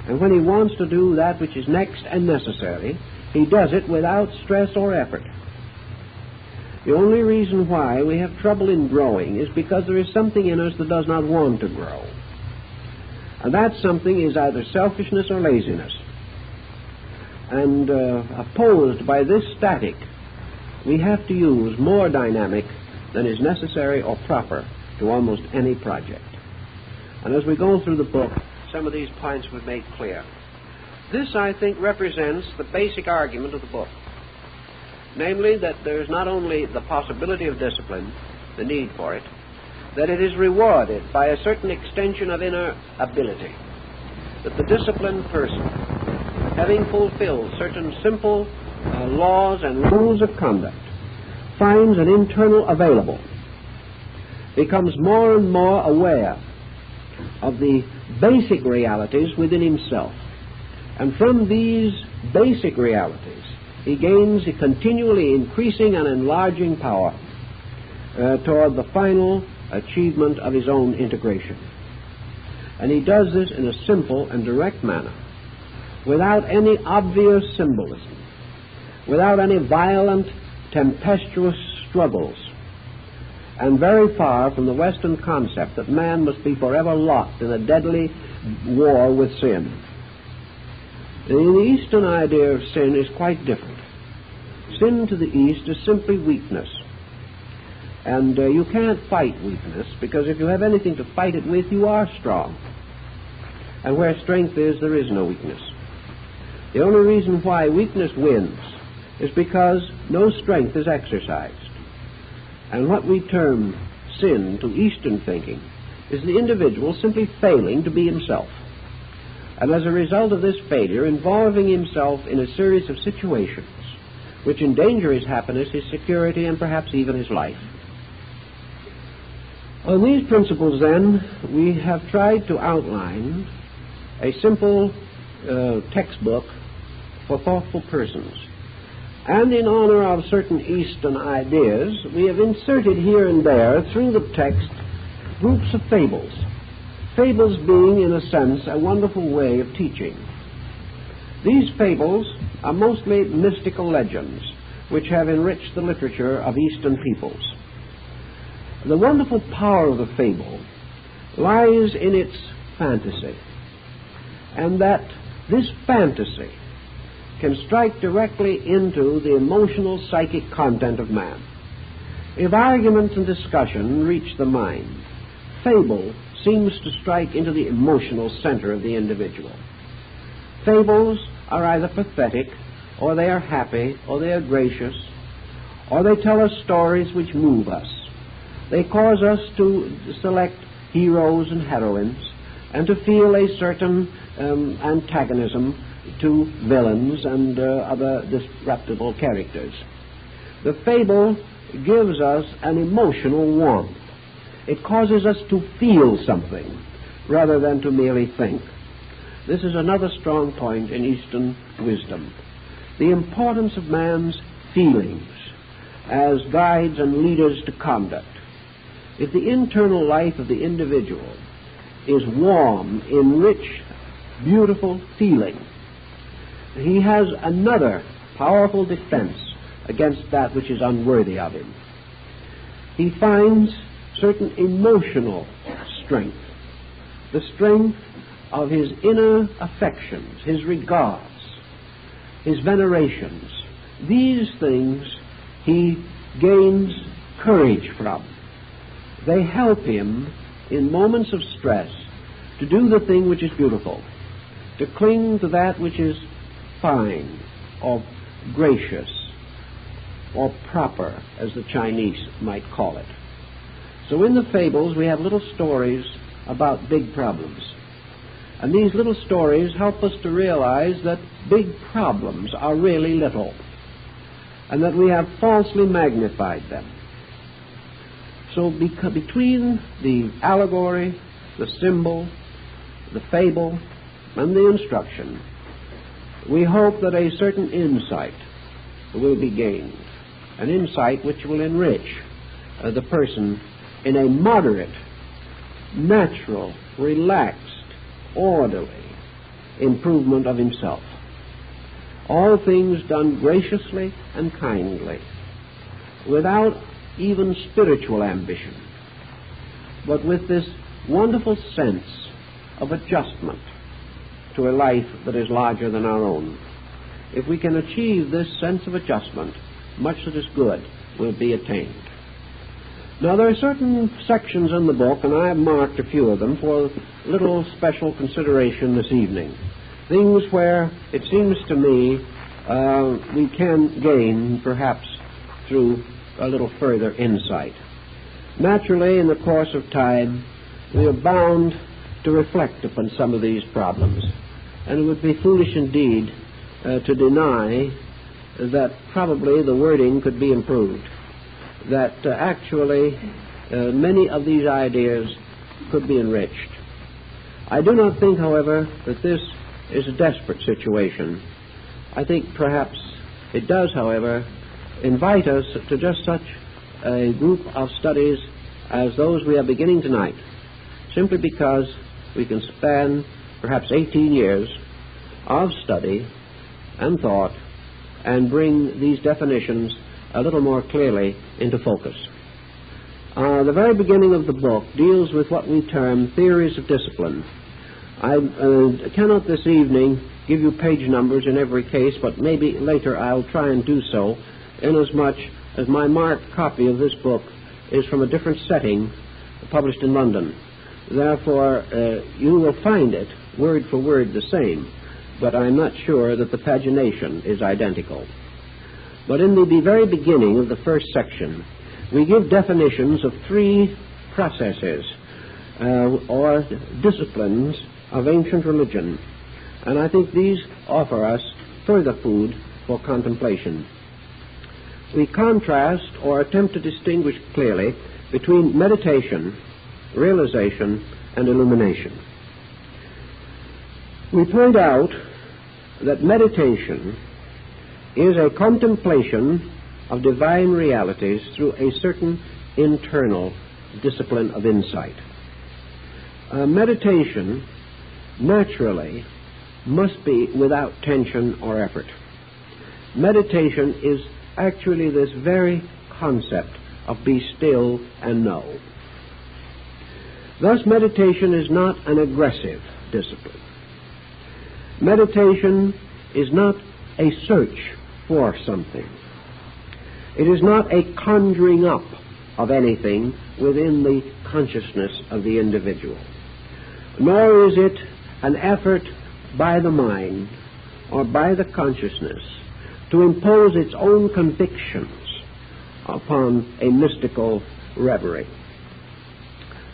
And when he wants to do that which is next and necessary, he does it without stress or effort. The only reason why we have trouble in growing is because there is something in us that does not want to grow. And that something is either selfishness or laziness. And opposed by this static, we have to use more dynamic than is necessary or proper to almost any project. And as we go through the book, some of these points were made clear. This, I think, represents the basic argument of the book, namely that there is not only the possibility of discipline, the need for it, that it is rewarded by a certain extension of inner ability. that the disciplined person, having fulfilled certain simple laws and rules of conduct, finds an internal available, becomes more and more aware of the basic realities within himself. And from these basic realities, he gains a continually increasing and enlarging power toward the final achievement of his own integration. And he does this in a simple and direct manner, without any obvious symbolism, without any violent, tempestuous struggles, and very far from the Western concept that man must be forever locked in a deadly war with sin. The Eastern idea of sin is quite different. Sin to the East is simply weakness. And you can't fight weakness, because if you have anything to fight it with, you are strong. And where strength is, there is no weakness. The only reason why weakness wins is because no strength is exercised. And what we term sin to Eastern thinking is the individual simply failing to be himself. And as a result of this failure, involving himself in a series of situations which endanger his happiness, his security, and perhaps even his life. On these principles, then, we have tried to outline a simple textbook for thoughtful persons. And in honor of certain Eastern ideas, we have inserted here and there, through the text, groups of fables. Fables being, in a sense, a wonderful way of teaching. These fables are mostly mystical legends, which have enriched the literature of Eastern peoples. The wonderful power of the fable lies in its fantasy, and that this fantasy can strike directly into the emotional, psychic content of man. If argument and discussion reach the mind, fable seems to strike into the emotional center of the individual. Fables are either pathetic, or they are happy, or they are gracious, or they tell us stories which move us. They cause us to select heroes and heroines, and to feel a certain antagonism to villains and other disreputable characters. The fable gives us an emotional warmth. It causes us to feel something rather than to merely think. This is another strong point in Eastern wisdom. The importance of man's feelings as guides and leaders to conduct. If the internal life of the individual is warm, in rich, beautiful feeling, he has another powerful defense against that which is unworthy of him. He finds certain emotional strength, the strength of his inner affections, his regards, his venerations. These things he gains courage from. They help him in moments of stress to do the thing which is beautiful, to cling to that which is fine or gracious or proper, as the Chinese might call it. So in the fables we have little stories about big problems. And these little stories help us to realize that big problems are really little, and that we have falsely magnified them. So between the allegory, the symbol, the fable, and the instruction, we hope that a certain insight will be gained, an insight which will enrich the person in a moderate, natural, relaxed, orderly improvement of himself. All things done graciously and kindly, without even spiritual ambition, but with this wonderful sense of adjustment to a life that is larger than our own. If we can achieve this sense of adjustment, much that is good will be attained. Now, there are certain sections in the book, and I have marked a few of them for little special consideration this evening. Things where it seems to me we can gain, perhaps, through a little further insight. Naturally, in the course of time, we are bound to reflect upon some of these problems. And it would be foolish indeed to deny that probably the wording could be improved, that actually many of these ideas could be enriched. I do not think, however, that this is a desperate situation. I think perhaps it does, however, invite us to just such a group of studies as those we are beginning tonight, simply because we can span perhaps 18 years of study and thought and bring these definitions a little more clearly into focus. The very beginning of the book deals with what we term theories of discipline. I cannot this evening give you page numbers in every case, but maybe later I'll try and do so, inasmuch as my marked copy of this book is from a different setting, published in London. Therefore, you will find it word for word the same, but I'm not sure that the pagination is identical. But in the very beginning of the first section, we give definitions of three processes or disciplines of ancient religion, and I think these offer us further food for contemplation. We contrast or attempt to distinguish clearly between meditation, realization, and illumination. We point out that meditation is a contemplation of divine realities through a certain internal discipline of insight. Meditation naturally must be without tension or effort. Meditation is actually this very concept of be still and know. Thus, meditation is not an aggressive discipline. Meditation is not a search for something. It is not a conjuring up of anything within the consciousness of the individual, nor is it an effort by the mind or by the consciousness to impose its own convictions upon a mystical reverie.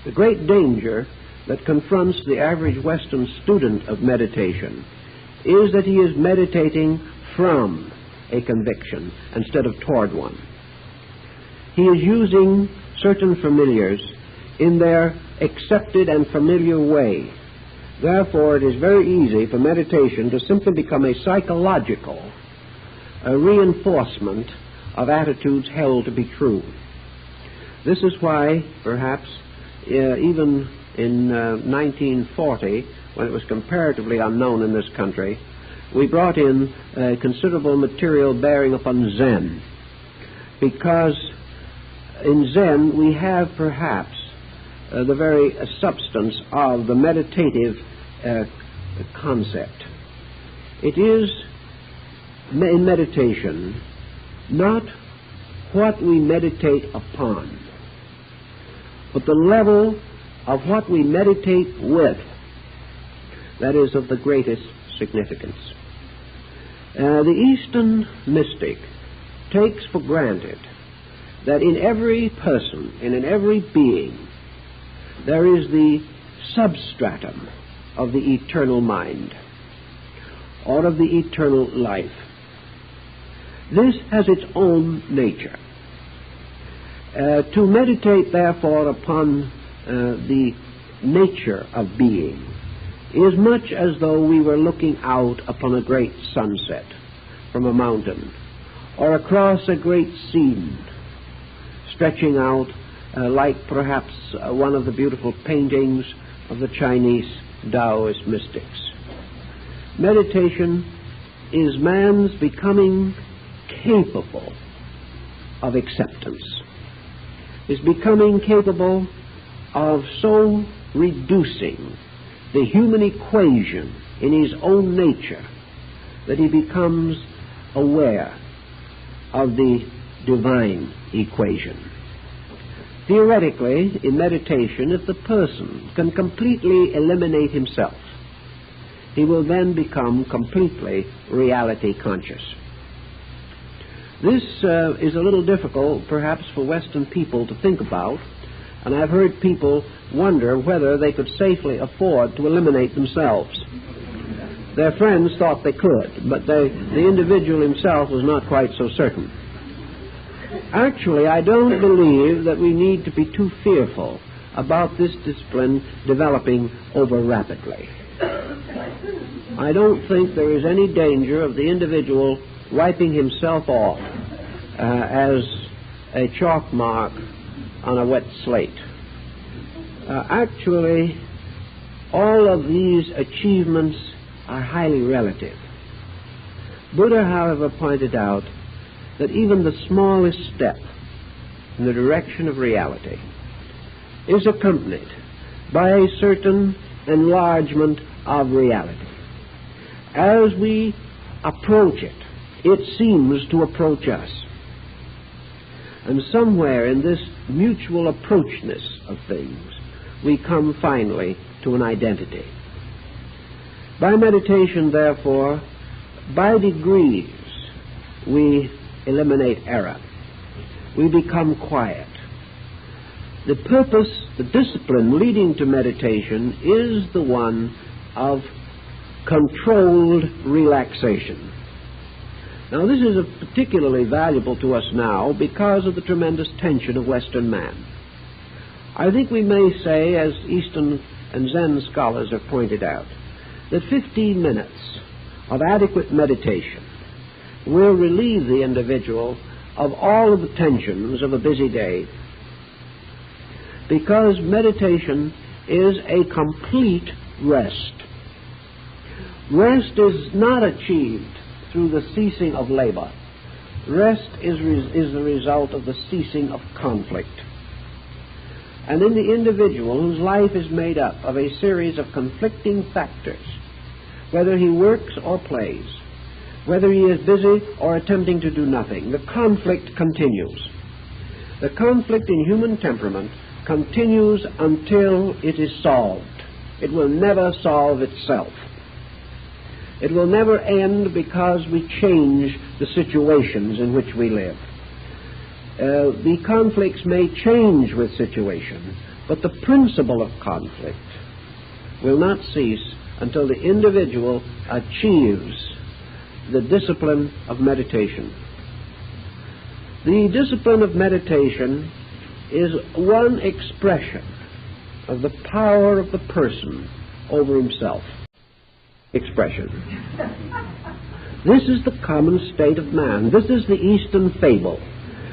The great danger that confronts the average Western student of meditation is that he is meditating from a conviction instead of toward one. He is using certain familiars in their accepted and familiar way. Therefore, it is very easy for meditation to simply become a psychological reinforcement of attitudes held to be true. This is why, perhaps, even in 1940, when it was comparatively unknown in this country, we brought in considerable material bearing upon Zen, because in Zen we have perhaps the very substance of the meditative concept. It is in meditation not what we meditate upon, but the level of what we meditate with that is of the greatest significance. The Eastern mystic takes for granted that in every person and in every being there is the substratum of the eternal mind or of the eternal life. This has its own nature. To meditate, therefore, upon the nature of being is much as though we were looking out upon a great sunset from a mountain or across a great scene stretching out like perhaps one of the beautiful paintings of the Chinese Taoist mystics. Meditation is man's becoming capable of acceptance, is becoming capable of so reducing the human equation in his own nature that he becomes aware of the divine equation. Theoretically, in meditation, if the person can completely eliminate himself, he will then become completely reality conscious. This is a little difficult, perhaps, for Western people to think about, And I've heard people wonder whether they could safely afford to eliminate themselves. Their friends thought they could, but the individual himself was not quite so certain. Actually, I don't believe that we need to be too fearful about this discipline developing over rapidly. I don't think there is any danger of the individual wiping himself off as a chalk mark on a wet slate. Actually, all of these achievements are highly relative. Buddha, however, pointed out that even the smallest step in the direction of reality is accompanied by a certain enlargement of reality. As we approach it, it seems to approach us. And somewhere in this mutual approachness of things, we come finally to an identity. By meditation, therefore, by degrees, we eliminate error. We become quiet. The purpose, the discipline leading to meditation is the one of controlled relaxation. Now, this is particularly valuable to us now because of the tremendous tension of Western man. I think we may say, as Eastern and Zen scholars have pointed out, that 15 minutes of adequate meditation will relieve the individual of all of the tensions of a busy day, because meditation is a complete rest. Rest is not achieved through the ceasing of labor. Rest is the result of the ceasing of conflict. And in the individual whose life is made up of a series of conflicting factors, whether he works or plays, whether he is busy or attempting to do nothing, the conflict continues. The conflict in human temperament continues until it is solved. It will never solve itself. It will never end because we change the situations in which we live. The conflicts may change with situation, but the principle of conflict will not cease until the individual achieves the discipline of meditation. The discipline of meditation is one expression of the power of the person over himself. Expression. This is the common state of man. This is the Eastern fable,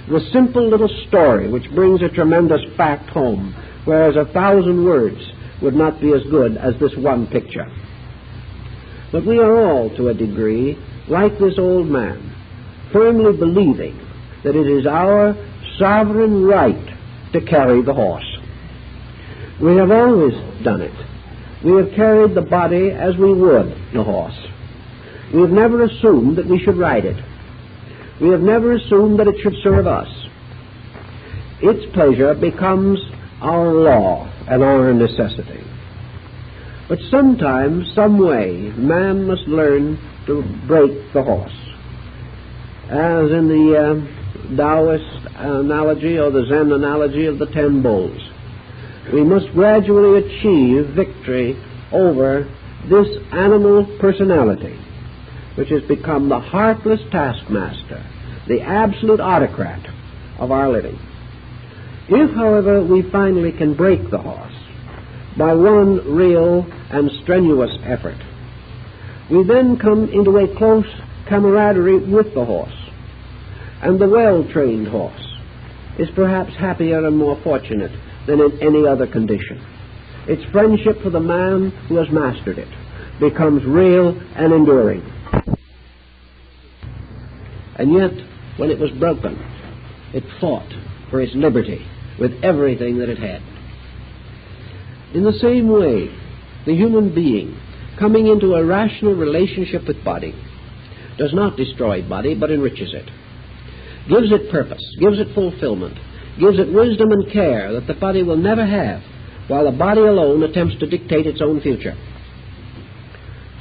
the simple little story which brings a tremendous fact home, whereas 1,000 words would not be as good as this one picture. But we are all, to a degree, like this old man, firmly believing that it is our sovereign right to carry the horse. We have always done it. We have carried the body as we would the horse. We have never assumed that we should ride it. We have never assumed that it should serve us. Its pleasure becomes our law and our necessity. But sometime, some way, man must learn to break the horse. As in the Taoist analogy or the Zen analogy of the 10 bulls, we must gradually achieve victory over this animal personality, which has become the heartless taskmaster, the absolute autocrat of our living. If, however, we finally can break the horse by one real and strenuous effort, we then come into a close camaraderie with the horse, and the well-trained horse is perhaps happier and more fortunate than in any other condition. Its friendship for the man who has mastered it becomes real and enduring. And yet, when it was broken, it fought for its liberty with everything that it had. In the same way, the human being, coming into a rational relationship with body, does not destroy body, but enriches it, gives it purpose, gives it fulfillment, gives it wisdom and care that the body will never have, while the body alone attempts to dictate its own future.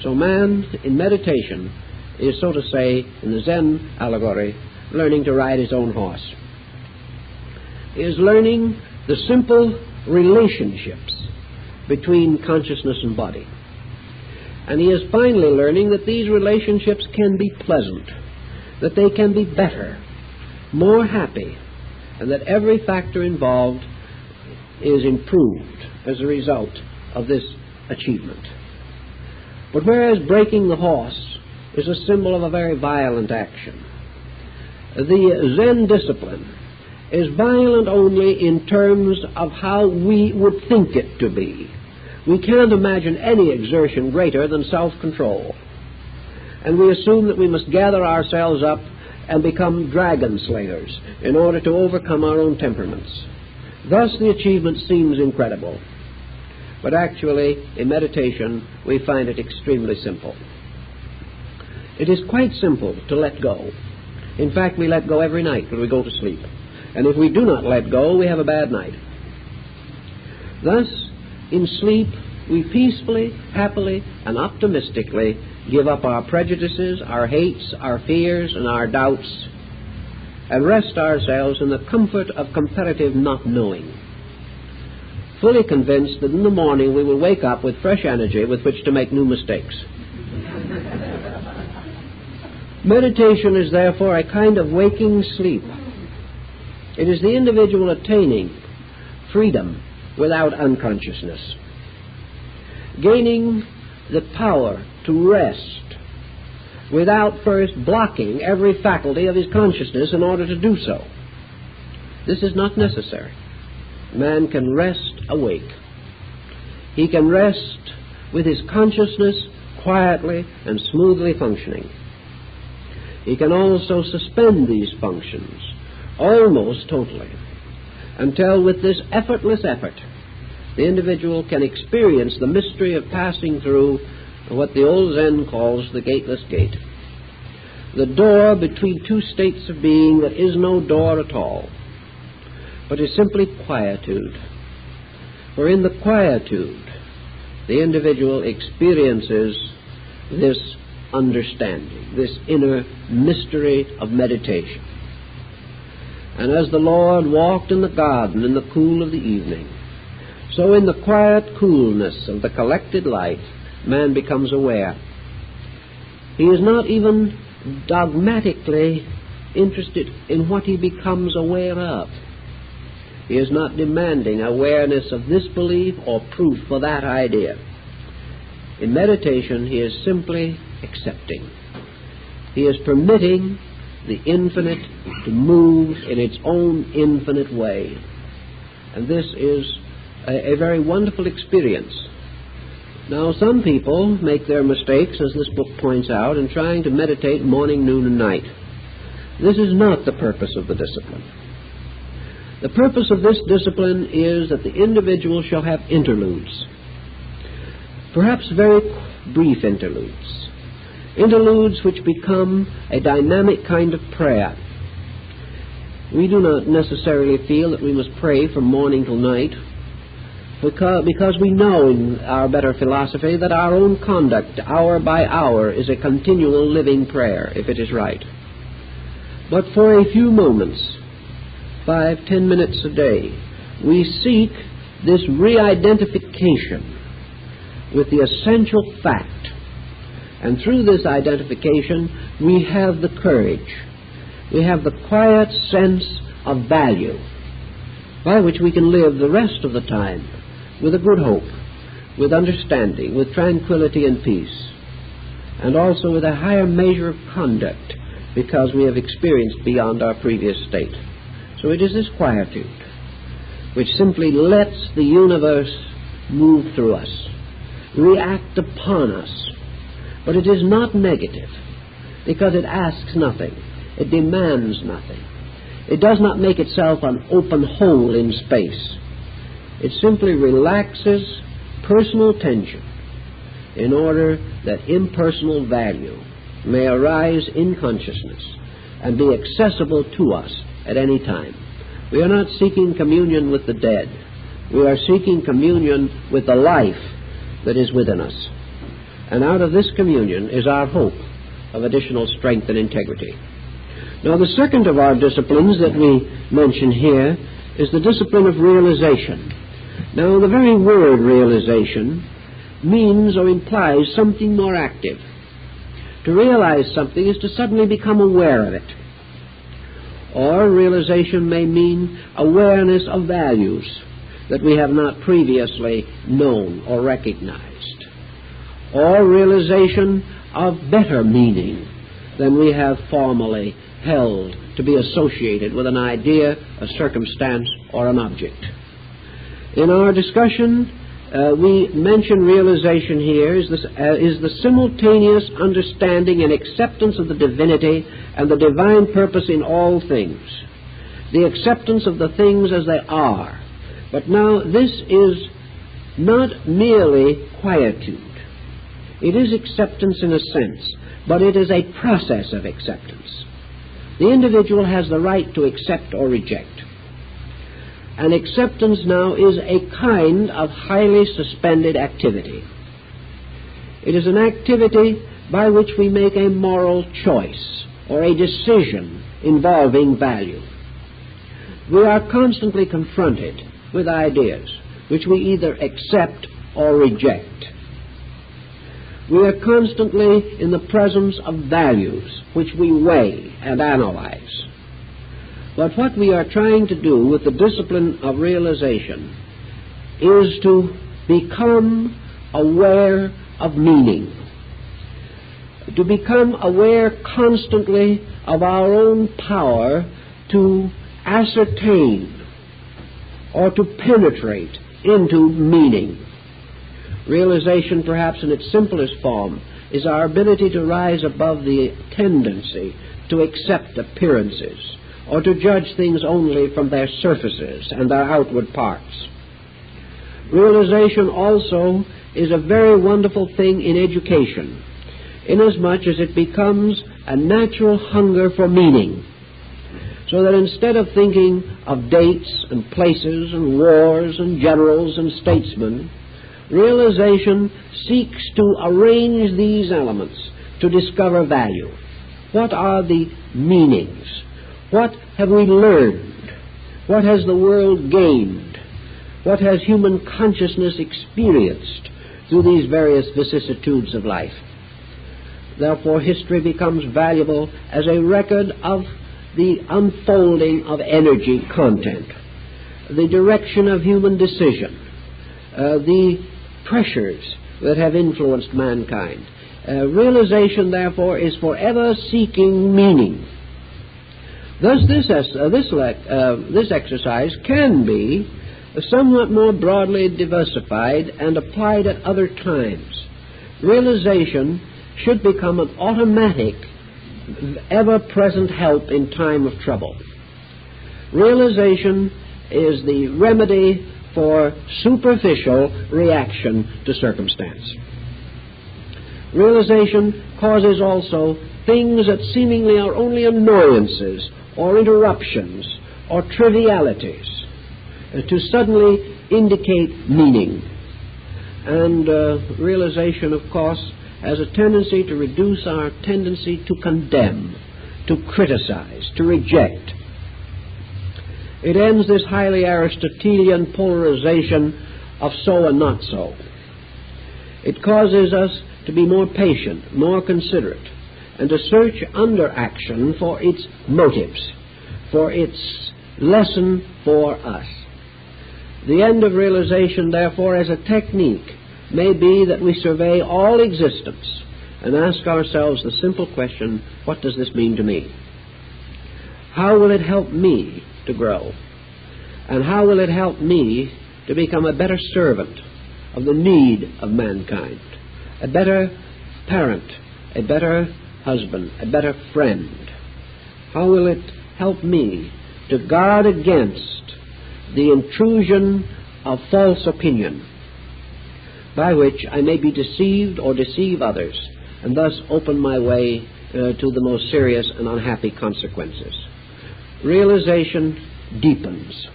So man, in meditation, is, so to say, in the Zen allegory, learning to ride his own horse. He is learning the simple relationships between consciousness and body. And he is finally learning that these relationships can be pleasant, that they can be better, more happy, and that every factor involved is improved as a result of this achievement. But whereas breaking the horse is a symbol of a very violent action, the Zen discipline is violent only in terms of how we would think it to be. We can't imagine any exertion greater than self-control. And we assume that we must gather ourselves up and become dragon slayers in order to overcome our own temperaments. Thus the achievement seems incredible. But actually, in meditation, we find it extremely simple. It is quite simple to let go. In fact, we let go every night when we go to sleep. And if we do not let go, we have a bad night. Thus, in sleep, we peacefully, happily, and optimistically give up our prejudices, our hates, our fears, and our doubts, and rest ourselves in the comfort of comparative not knowing, fully convinced that in the morning we will wake up with fresh energy with which to make new mistakes. Meditation is therefore a kind of waking sleep. It is the individual attaining freedom without unconsciousness, gaining the power to rest without first blocking every faculty of his consciousness in order to do so. This is not necessary. Man can rest awake. He can rest with his consciousness quietly and smoothly functioning. He can also suspend these functions almost totally, until with this effortless effort the individual can experience the mystery of passing through what the old Zen calls the gateless gate, the door between two states of being that is no door at all, but is simply quietude. For in the quietude the individual experiences this understanding, this inner mystery of meditation. And as the Lord walked in the garden in the cool of the evening, so in the quiet coolness of the collected light, man becomes aware. He is not even dogmatically interested in what he becomes aware of. He is not demanding awareness of this belief or proof for that idea. In meditation, he is simply accepting. He is permitting the infinite to move in its own infinite way. And this is a very wonderful experience. Now, some people make their mistakes, as this book points out, in trying to meditate morning, noon, and night. This is not the purpose of the discipline. The purpose of this discipline is that the individual shall have interludes, perhaps very brief interludes which become a dynamic kind of prayer. We do not necessarily feel that we must pray from morning till night, because we know in our better philosophy that our own conduct, hour by hour, is a continual living prayer, if it is right. But for a few moments, 5-10 minutes a day, we seek this re-identification with the essential fact. And through this identification, we have the courage, we have the quiet sense of value by which we can live the rest of the time with a good hope, with understanding, with tranquility and peace, and also with a higher measure of conduct because we have experienced beyond our previous state. So it is this quietude which simply lets the universe move through us, react upon us. But it is not negative, because it asks nothing, it demands nothing. It does not make itself an open hole in space. It simply relaxes personal tension in order that impersonal value may arise in consciousness and be accessible to us at any time. We are not seeking communion with the dead. We are seeking communion with the life that is within us. And out of this communion is our hope of additional strength and integrity. Now, the second of our disciplines that we mention here is the discipline of realization. Now, the very word realization means or implies something more active. To realize something is to suddenly become aware of it. Or realization may mean awareness of values that we have not previously known or recognized. Or realization of better meaning than we have formerly held to be associated with an idea, a circumstance, or an object. In our discussion, we mention realization here is the simultaneous understanding and acceptance of the divinity and the divine purpose in all things, the acceptance of the things as they are. But now this is not merely quietude. It is acceptance in a sense, but it is a process of acceptance. The individual has the right to accept or reject. And acceptance now is a kind of highly suspended activity. It is an activity by which we make a moral choice or a decision involving value. We are constantly confronted with ideas which we either accept or reject. We are constantly in the presence of values which we weigh and analyze. But what we are trying to do with the discipline of realization is to become aware of meaning, to become aware constantly of our own power to ascertain or to penetrate into meaning. Realization, perhaps in its simplest form, is our ability to rise above the tendency to accept appearances or to judge things only from their surfaces and their outward parts. Realization also is a very wonderful thing in education, inasmuch as it becomes a natural hunger for meaning, so that instead of thinking of dates and places and wars and generals and statesmen, realization seeks to arrange these elements to discover value. What are the meanings? What have we learned? What has the world gained? What has human consciousness experienced through these various vicissitudes of life? Therefore, history becomes valuable as a record of the unfolding of energy content, the direction of human decision, the pressures that have influenced mankind. Realization, therefore, is forever seeking meaning. Thus, this exercise can be somewhat more broadly diversified and applied at other times. Realization should become an automatic, ever-present help in time of trouble. Realization is the remedy for superficial reaction to circumstance. Realization causes also things that seemingly are only annoyances or interruptions or trivialities to suddenly indicate meaning. And realization, of course, has a tendency to reduce our tendency to condemn, to criticize, to reject. It ends this highly Aristotelian polarization of so and not so. It causes us to be more patient, more considerate, and to search under action for its motives, for its lesson for us. The end of realization, therefore, as a technique, may be that we survey all existence and ask ourselves the simple question, what does this mean to me? How will it help me to grow? And how will it help me to become a better servant of the need of mankind, a better parent, a better husband, a better friend? How will it help me to guard against the intrusion of false opinion, by which I may be deceived or deceive others, and thus open my way to the most serious and unhappy consequences? Realization deepens.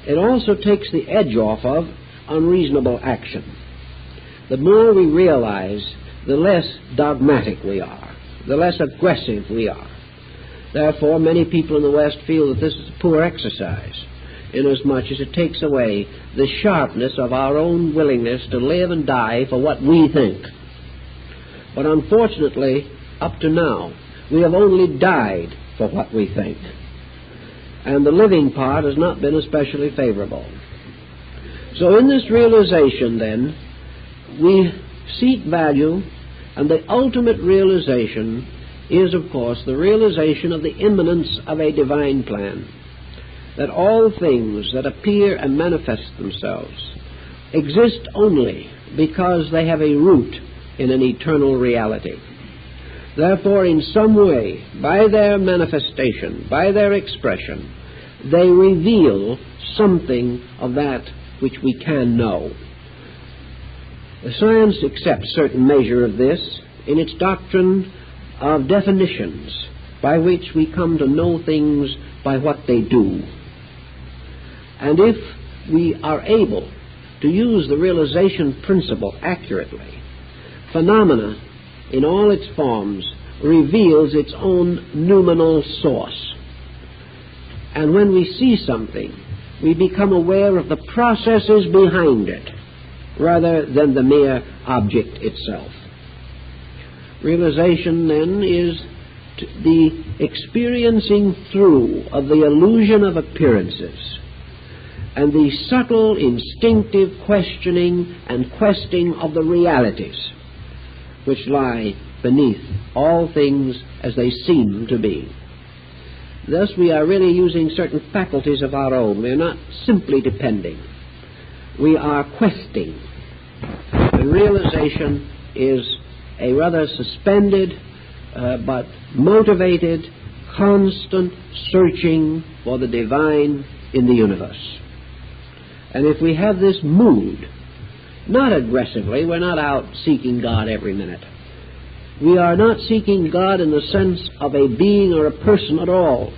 It also takes the edge off of unreasonable action. The more we realize, the less dogmatic we are, the less aggressive we are. Therefore, many people in the West feel that this is a poor exercise. inasmuch as it takes away the sharpness of our own willingness to live and die for what we think. But unfortunately, up to now, we have only died for what we think. And the living part has not been especially favorable. So in this realization, then, we seek value, and the ultimate realization is, of course, the realization of the immanence of a divine plan, that all things that appear and manifest themselves exist only because they have a root in an eternal reality. Therefore, in some way, by their manifestation, by their expression, they reveal something of that which we can know. Science accepts certain measure of this in its doctrine of definitions, by which we come to know things by what they do. And if we are able to use the realization principle accurately, phenomena in all its forms reveals its own noumenal source. And when we see something, we become aware of the processes behind it, rather than the mere object itself. Realization, then, is the experiencing through of the illusion of appearances, and the subtle, instinctive questioning and questing of the realities which lie beneath all things as they seem to be. Thus we are really using certain faculties of our own. We are not simply depending. We are questing. And realization is a rather suspended but motivated, constant searching for the divine in the universe. And if we have this mood, not aggressively, we're not out seeking God every minute. We are not seeking God in the sense of a being or a person at all.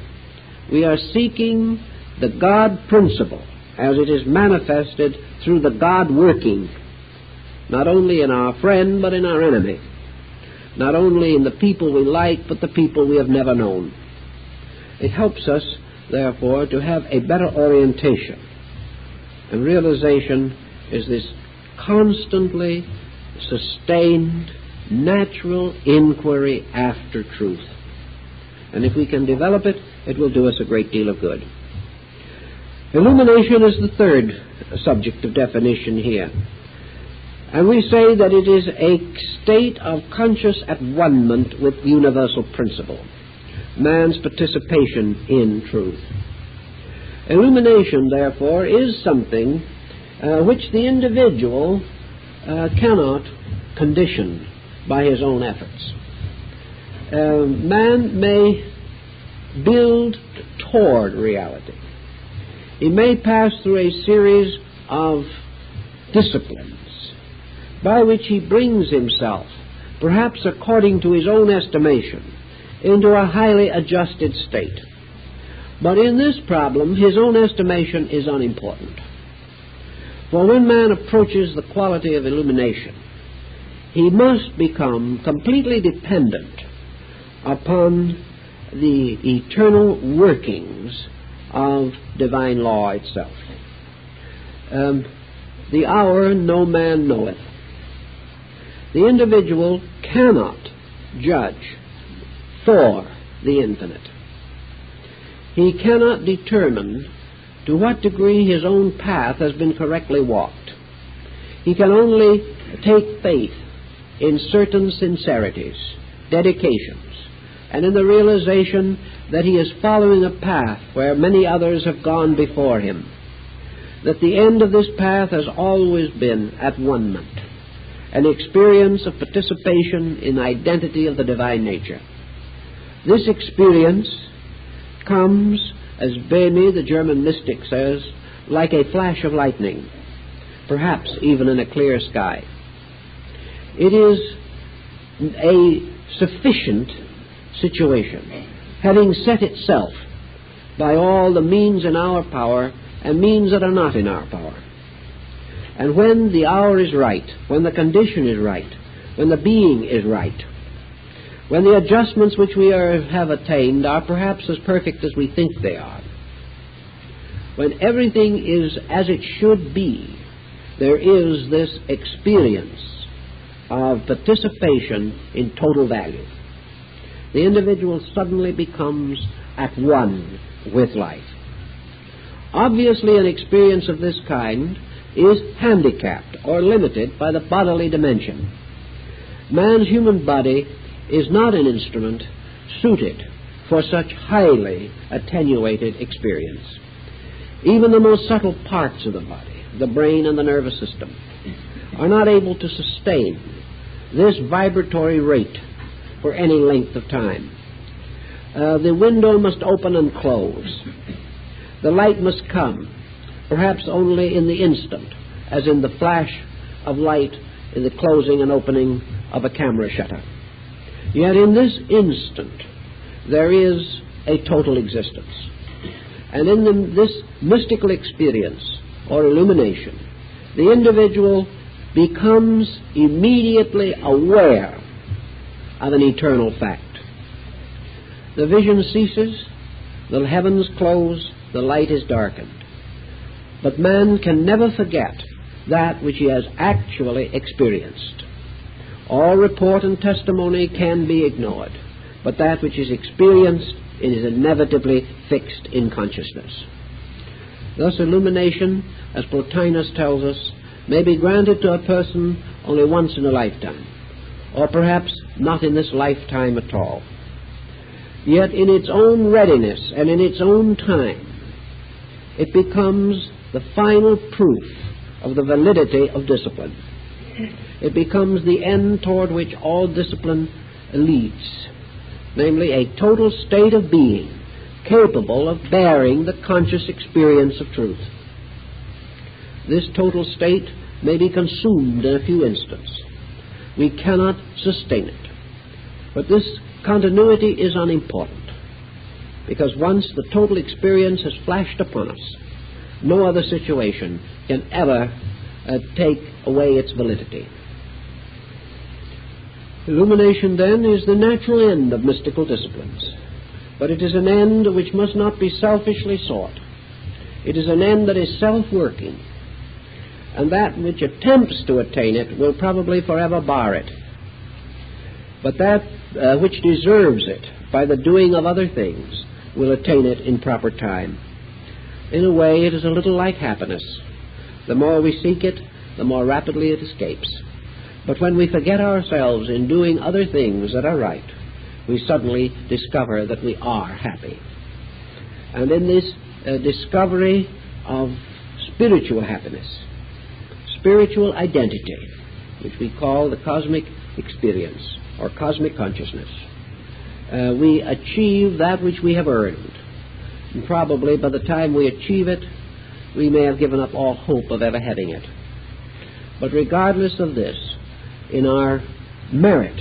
We are seeking the God principle as it is manifested through the God working, not only in our friend but in our enemy, not only in the people we like but the people we have never known. It helps us, therefore, to have a better orientation. And realization is this constantly sustained, natural inquiry after truth. And if we can develop it, it will do us a great deal of good. Illumination is the third subject of definition here. And we say that it is a state of conscious at-one-ment with the universal principle, man's participation in truth. Illumination, therefore, is something which the individual cannot condition by his own efforts. Man may build toward reality. He may pass through a series of disciplines by which he brings himself, perhaps according to his own estimation, into a highly adjusted state. But in this problem, his own estimation is unimportant. For when man approaches the quality of illumination, he must become completely dependent upon the eternal workings of divine law itself. The hour no man knoweth. The individual cannot judge for the infinite. He cannot determine to what degree his own path has been correctly walked. He can only take faith in certain sincerities, dedications, and in the realization that he is following a path where many others have gone before him, that the end of this path has always been at-one-ment, an experience of participation in the identity of the divine nature. This experience comes, as Böhme, the German mystic, says, like a flash of lightning, perhaps even in a clear sky. It is a sufficient situation, having set itself by all the means in our power and means that are not in our power. And when the hour is right, when the condition is right, when the being is right, when the adjustments which we have attained are perhaps as perfect as we think they are, when everything is as it should be, there is this experience of participation in total value. The individual suddenly becomes at one with life. Obviously, an experience of this kind is handicapped or limited by the bodily dimension. Man's human body is not an instrument suited for such highly attenuated experience. Even the most subtle parts of the body, the brain and the nervous system, are not able to sustain this vibratory rate for any length of time. The window must open and close. The light must come, perhaps only in the instant, as in the flash of light in the closing and opening of a camera shutter. Yet in this instant, there is a total existence. And in this mystical experience or illumination, the individual becomes immediately aware of an eternal fact. The vision ceases, the heavens close, the light is darkened. But man can never forget that which he has actually experienced. All report and testimony can be ignored, but that which is experienced, it is inevitably fixed in consciousness. Thus illumination, as Plotinus tells us, may be granted to a person only once in a lifetime, or perhaps not in this lifetime at all. Yet in its own readiness and in its own time, it becomes the final proof of the validity of discipline. It becomes the end toward which all discipline leads, namely a total state of being capable of bearing the conscious experience of truth. This total state may be consumed in a few instants. We cannot sustain it. But this continuity is unimportant, because once the total experience has flashed upon us, no other situation can ever take away its validity. Illumination, then, is the natural end of mystical disciplines, but it is an end which must not be selfishly sought. It is an end that is self-working, and that which attempts to attain it will probably forever bar it. But that which deserves it by the doing of other things will attain it in proper time. In a way, it is a little like happiness. The more we seek it, the more rapidly it escapes. But when we forget ourselves in doing other things that are right, we suddenly discover that we are happy. And in this discovery of spiritual happiness, spiritual identity, which we call the cosmic experience or cosmic consciousness, we achieve that which we have earned. And probably by the time we achieve it, we may have given up all hope of ever having it. But regardless of this, in our merit,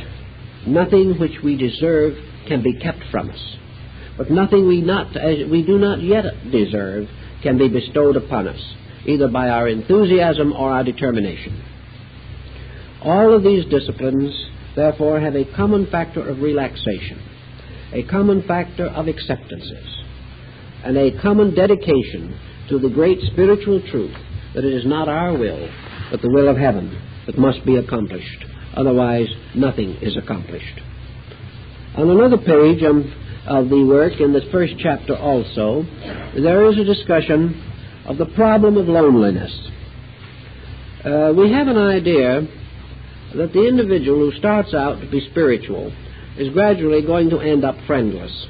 nothing which we deserve can be kept from us. But nothing we do not yet deserve can be bestowed upon us, either by our enthusiasm or our determination. All of these disciplines, therefore, have a common factor of relaxation, a common factor of acceptances, and a common dedication to the great spiritual truth that it is not our will, but the will of heaven that must be accomplished. Otherwise, nothing is accomplished. On another page of the work, in this first chapter also, there is a discussion of the problem of loneliness. We have an idea that the individual who starts out to be spiritual is gradually going to end up friendless.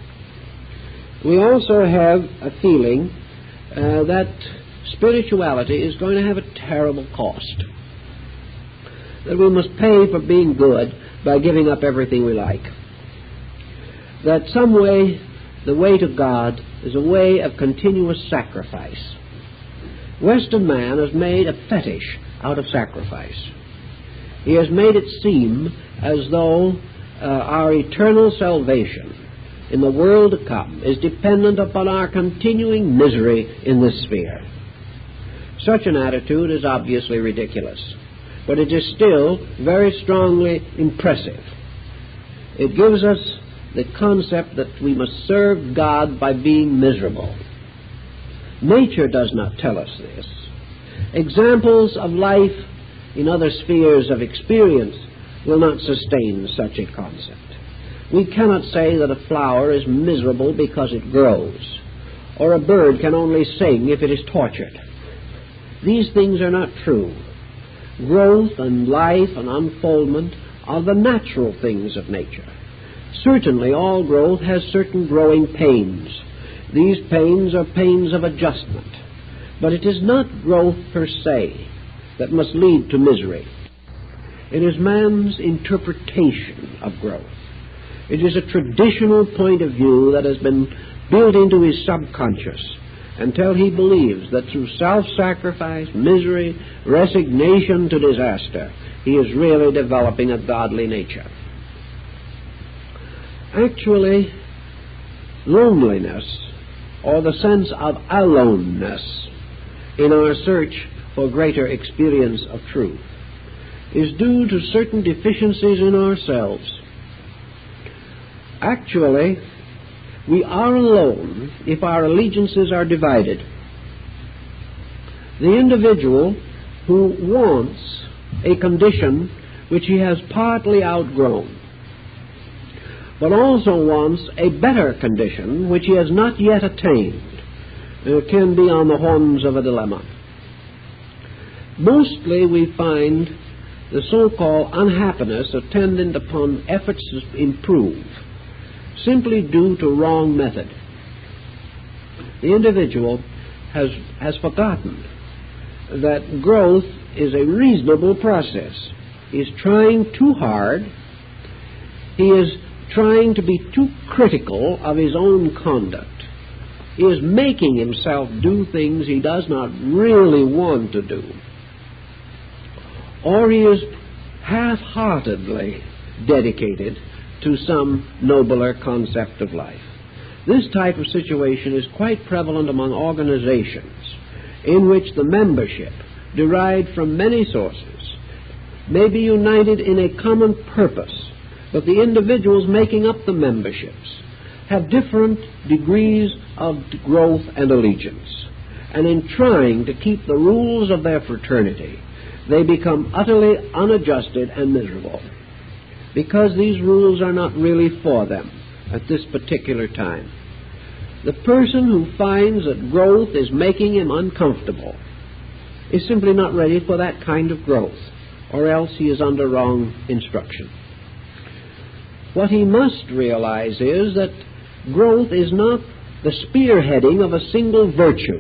We also have a feeling that spirituality is going to have a terrible cost, that we must pay for being good by giving up everything we like, that some way the way to God is a way of continuous sacrifice. Western man has made a fetish out of sacrifice. He has made it seem as though our eternal salvation in the world to come is dependent upon our continuing misery in this sphere. Such an attitude is obviously ridiculous, but it is still very strongly impressive. It gives us the concept that we must serve God by being miserable. Nature does not tell us this. Examples of life in other spheres of experience will not sustain such a concept. We cannot say that a flower is miserable because it grows, or a bird can only sing if it is tortured. These things are not true. Growth and life and unfoldment are the natural things of nature. Certainly all growth has certain growing pains. These pains are pains of adjustment. But it is not growth per se that must lead to misery. It is man's interpretation of growth. It is a traditional point of view that has been built into his subconscious until he believes that through self-sacrifice, misery, resignation to disaster, he is really developing a godly nature. Actually, loneliness, or the sense of aloneness in our search for greater experience of truth, is due to certain deficiencies in ourselves. Actually, we are alone if our allegiances are divided. The individual who wants a condition which he has partly outgrown, but also wants a better condition which he has not yet attained, can be on the horns of a dilemma. Mostly we find the so-called unhappiness attendant upon efforts to improve simply due to wrong method. The individual has forgotten that growth is a reasonable process. He is trying too hard. He is trying to be too critical of his own conduct. He is making himself do things he does not really want to do. Or he is half-heartedly dedicated to some nobler concept of life. This type of situation is quite prevalent among organizations in which the membership, derived from many sources, may be united in a common purpose, but the individuals making up the memberships have different degrees of growth and allegiance. And in trying to keep the rules of their fraternity, they become utterly unadjusted and miserable, because these rules are not really for them at this particular time. The person who finds that growth is making him uncomfortable is simply not ready for that kind of growth, or else he is under wrong instruction. What he must realize is that growth is not the spearheading of a single virtue.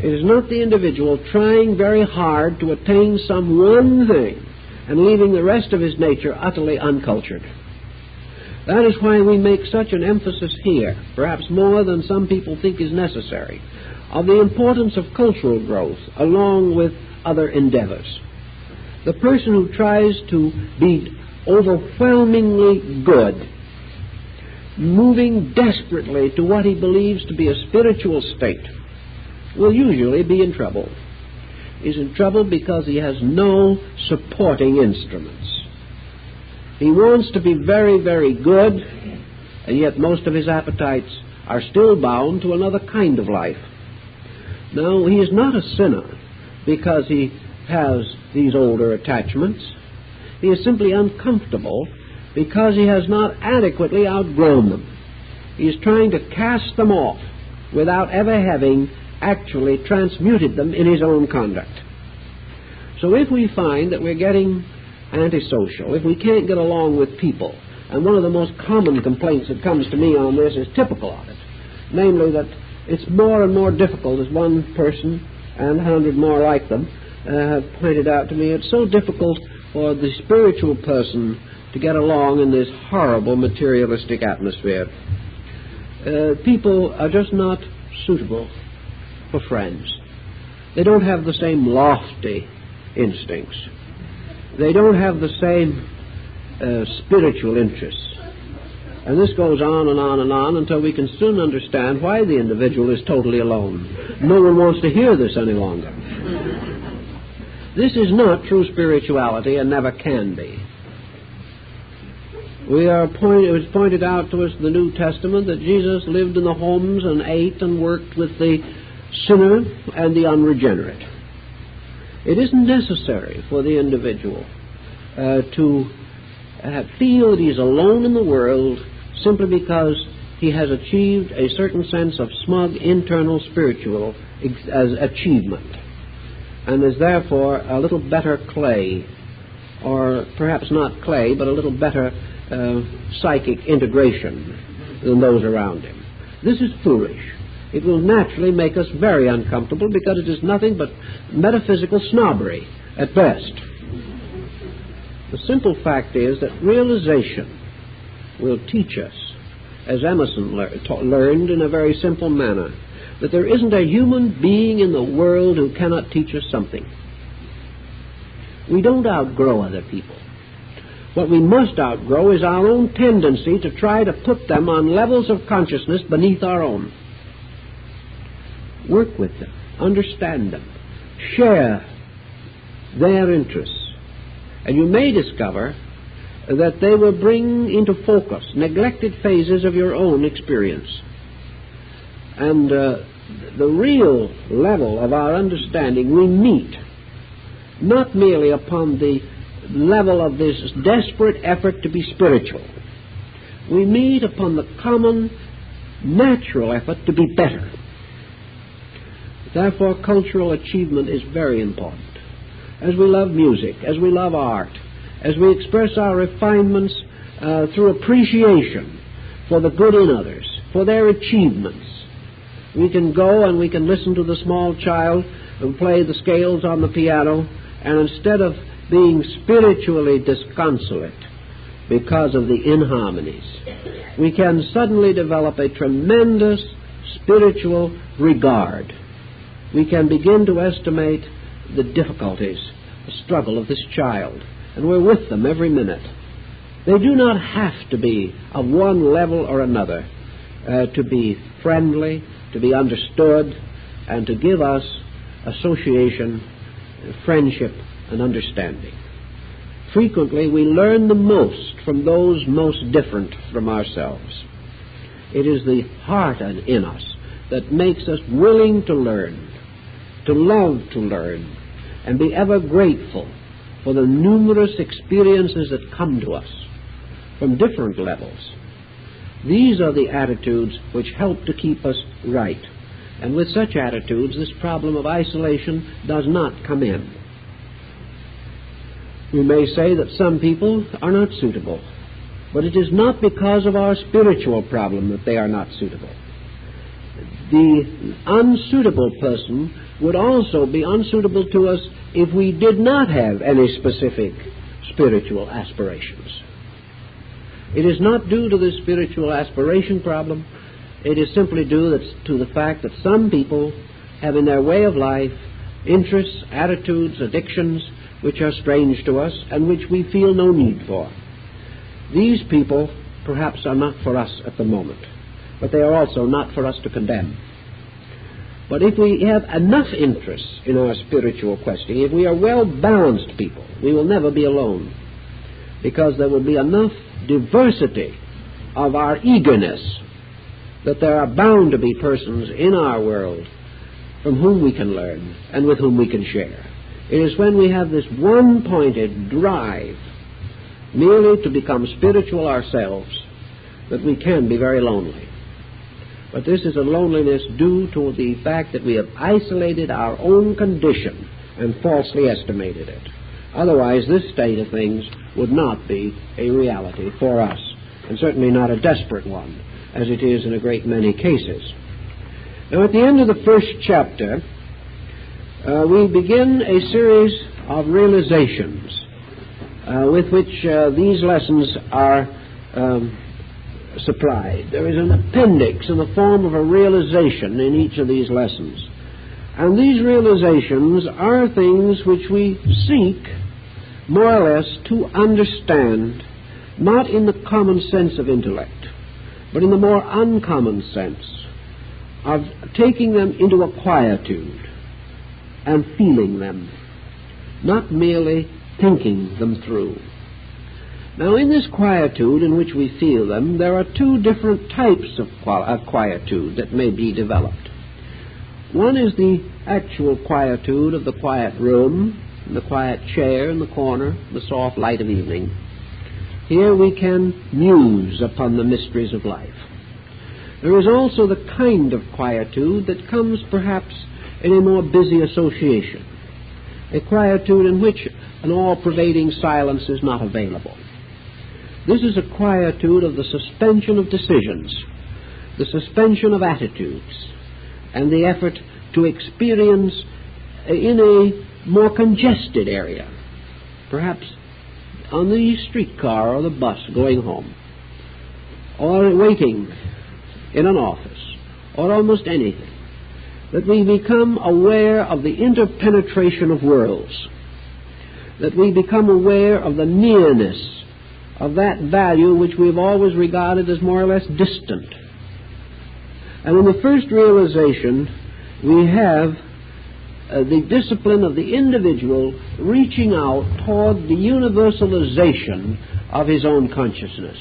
It is not the individual trying very hard to attain some one thing and leaving the rest of his nature utterly uncultured. That is why we make such an emphasis here, perhaps more than some people think is necessary, of the importance of cultural growth along with other endeavors. The person who tries to be overwhelmingly good, moving desperately to what he believes to be a spiritual state, will usually be in trouble. He's in trouble because he has no supporting instruments. He wants to be very, very good, and yet most of his appetites are still bound to another kind of life. Now, he is not a sinner because he has these older attachments. He is simply uncomfortable because he has not adequately outgrown them. He is trying to cast them off without ever having actually transmuted them in his own conduct. So if we find that we're getting antisocial, if we can't get along with people, and one of the most common complaints that comes to me on this is typical of it, namely that it's more and more difficult, as one person and 100 more like them have pointed out to me, it's so difficult for the spiritual person to get along in this horrible materialistic atmosphere. People are just not suitable for friends. They don't have the same lofty instincts. They don't have the same spiritual interests. And this goes on and on and on until we can soon understand why the individual is totally alone. No one wants to hear this any longer. This is not true spirituality and never can be. It was pointed out to us in the New Testament that Jesus lived in the homes and ate and worked with the sinner and the unregenerate. It isn't necessary for the individual to feel that he's alone in the world simply because he has achieved a certain sense of smug internal spiritual achievement, and is therefore a little better clay, or perhaps not clay, but a little better psychic integration than those around him. This is foolish. It will naturally make us very uncomfortable because it is nothing but metaphysical snobbery at best. The simple fact is that realization will teach us, as Emerson learned in a very simple manner, that there isn't a human being in the world who cannot teach us something. We don't outgrow other people. What we must outgrow is our own tendency to try to put them on levels of consciousness beneath our own. Work with them, understand them, share their interests, and you may discover that they will bring into focus neglected phases of your own experience. And the real level of our understanding we meet not merely upon the level of this desperate effort to be spiritual. We meet upon the common, natural effort to be better. Therefore, cultural achievement is very important. As we love music, as we love art, as we express our refinements through appreciation for the good in others, for their achievements, we can go and we can listen to the small child who play the scales on the piano, and instead of being spiritually disconsolate because of the inharmonies, we can suddenly develop a tremendous spiritual regard. We can begin to estimate the difficulties, the struggle of this child, and we're with them every minute. They do not have to be of one level or another to be friendly, to be understood, and to give us association, friendship, and understanding. Frequently, we learn the most from those most different from ourselves. It is the heart in us that makes us willing to learn, to love to learn, and be ever grateful for the numerous experiences that come to us from different levels. These are the attitudes which help to keep us right. And with such attitudes, this problem of isolation does not come in. We may say that some people are not suitable, but it is not because of our spiritual problem that they are not suitable. The unsuitable person would also be unsuitable to us if we did not have any specific spiritual aspirations. It is not due to the spiritual aspiration problem. It is simply due to the fact that some people have in their way of life interests, attitudes, addictions, which are strange to us and which we feel no need for. These people perhaps are not for us at the moment, but they are also not for us to condemn. But if we have enough interest in our spiritual questioning, if we are well-balanced people, we will never be alone, because there will be enough diversity of our eagerness that there are bound to be persons in our world from whom we can learn and with whom we can share. It is when we have this one-pointed drive merely to become spiritual ourselves that we can be very lonely. But this is a loneliness due to the fact that we have isolated our own condition and falsely estimated it. Otherwise, this state of things would not be a reality for us, and certainly not a desperate one, as it is in a great many cases. Now, at the end of the first chapter, we begin a series of realizations with which these lessons are supplied. There is an appendix in the form of a realization in each of these lessons. And these realizations are things which we seek more or less to understand, not in the common sense of intellect, but in the more uncommon sense of taking them into a quietude and feeling them, not merely thinking them through. Now, in this quietude in which we feel them, there are two different types of quietude that may be developed. One is the actual quietude of the quiet room, the quiet chair in the corner, the soft light of evening. Here we can muse upon the mysteries of life. There is also the kind of quietude that comes perhaps in a more busy association, a quietude in which an all-pervading silence is not available. This is a quietude of the suspension of decisions, the suspension of attitudes, and the effort to experience in a more congested area, perhaps on the streetcar or the bus going home, or waiting in an office, or almost anything, that we become aware of the interpenetration of worlds, that we become aware of the nearness of that value which we've always regarded as more or less distant. And in the first realization, we have the discipline of the individual reaching out toward the universalization of his own consciousness.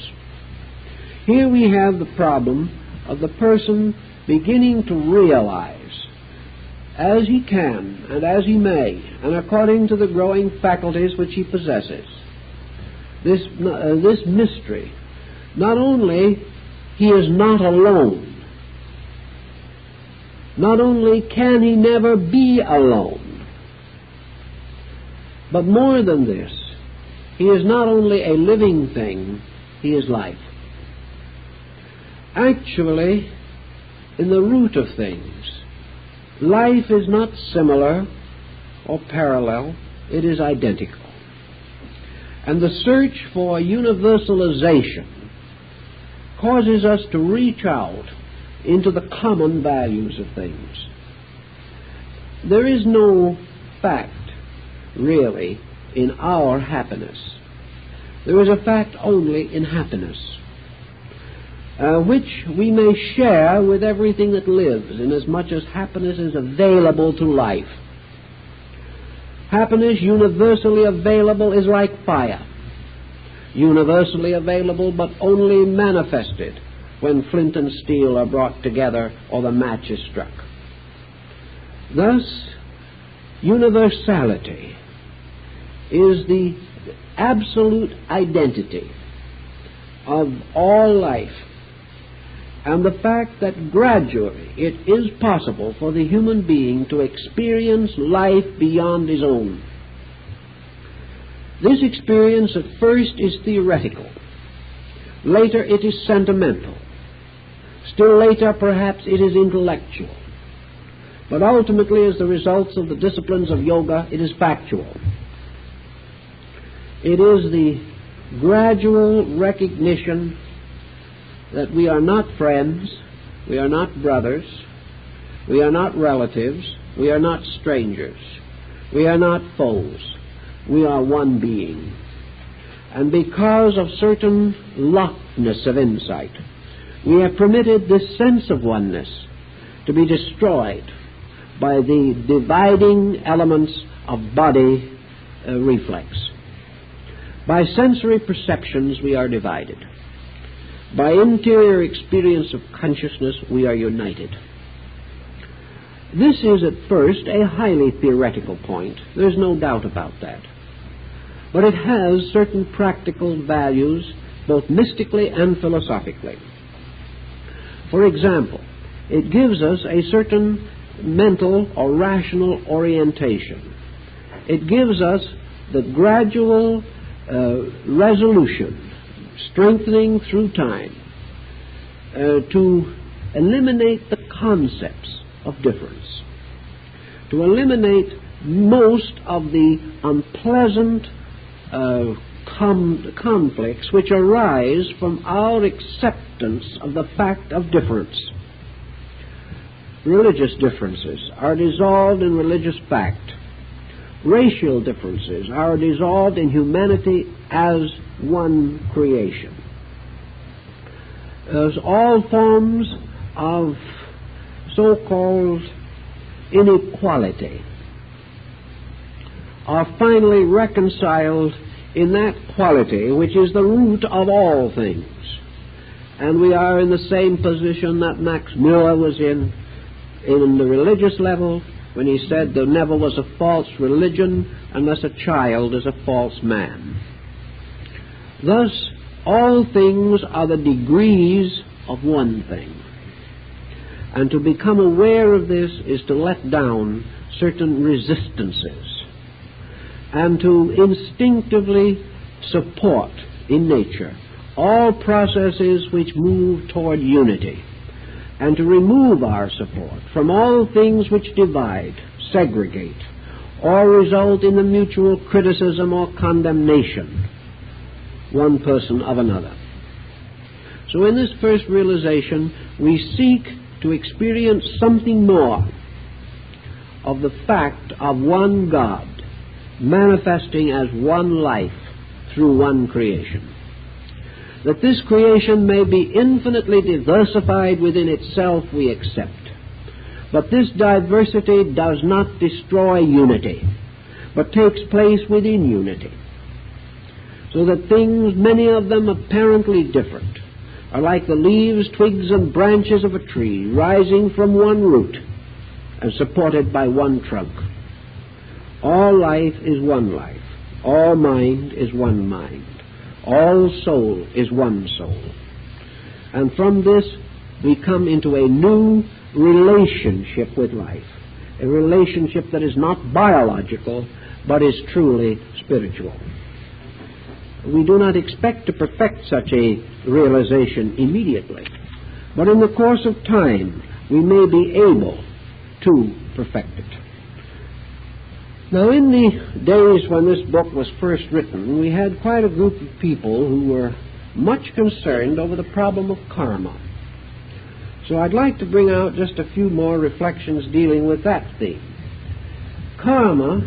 Here we have the problem of the person beginning to realize, as he can and as he may, and according to the growing faculties which he possesses, this mystery. Not only he is not alone, not only can he never be alone, but more than this, he is not only a living thing, he is life. Actually, in the root of things, life is not similar or parallel, it is identical. And the search for universalization causes us to reach out into the common values of things. There is no fact, really, in our happiness. There is a fact only in happiness, which we may share with everything that lives, inasmuch as happiness is available to life. Happiness, universally available, is like fire, universally available but only manifested when flint and steel are brought together or the match is struck. Thus, universality is the absolute identity of all life, and the fact that gradually it is possible for the human being to experience life beyond his own. This experience at first is theoretical. Later it is sentimental. Still later, perhaps, it is intellectual. But ultimately, as the results of the disciplines of yoga, it is factual. It is the gradual recognition that we are not friends, we are not brothers, we are not relatives, we are not strangers, we are not foes, we are one being. And because of certain loftiness of insight, we have permitted this sense of oneness to be destroyed by the dividing elements of body reflex. By sensory perceptions we are divided. By interior experience of consciousness we are united. This is at first a highly theoretical point. There's no doubt about that. But it has certain practical values, both mystically and philosophically. For example, it gives us a certain mental or rational orientation. It gives us the gradual resolution, strengthening through time, to eliminate the concepts of difference, to eliminate most of the unpleasant conflicts which arise from our acceptance of the fact of difference. Religious differences are dissolved in religious fact. Racial differences are dissolved in humanity as one creation. As all forms of so-called inequality are finally reconciled in that quality which is the root of all things. And we are in the same position that Max Muller was in in the religious level when he said there never was a false religion unless a child is a false man. Thus, all things are the degrees of one thing. And to become aware of this is to let down certain resistances and to instinctively support in nature all processes which move toward unity, and to remove our support from all things which divide, segregate, or result in the mutual criticism or condemnation, one person of another. So in this first realization, we seek to experience something more of the fact of one God manifesting as one life through one creation. That this creation may be infinitely diversified within itself, we accept. But this diversity does not destroy unity, but takes place within unity. So that things, many of them apparently different, are like the leaves, twigs, and branches of a tree rising from one root and supported by one trunk. All life is one life. All mind is one mind. All soul is one soul. And from this we come into a new relationship with life, a relationship that is not biological but is truly spiritual. We do not expect to perfect such a realization immediately, but in the course of time we may be able to perfect it. Now, in the days when this book was first written, we had quite a group of people who were much concerned over the problem of karma. So I'd like to bring out just a few more reflections dealing with that theme. Karma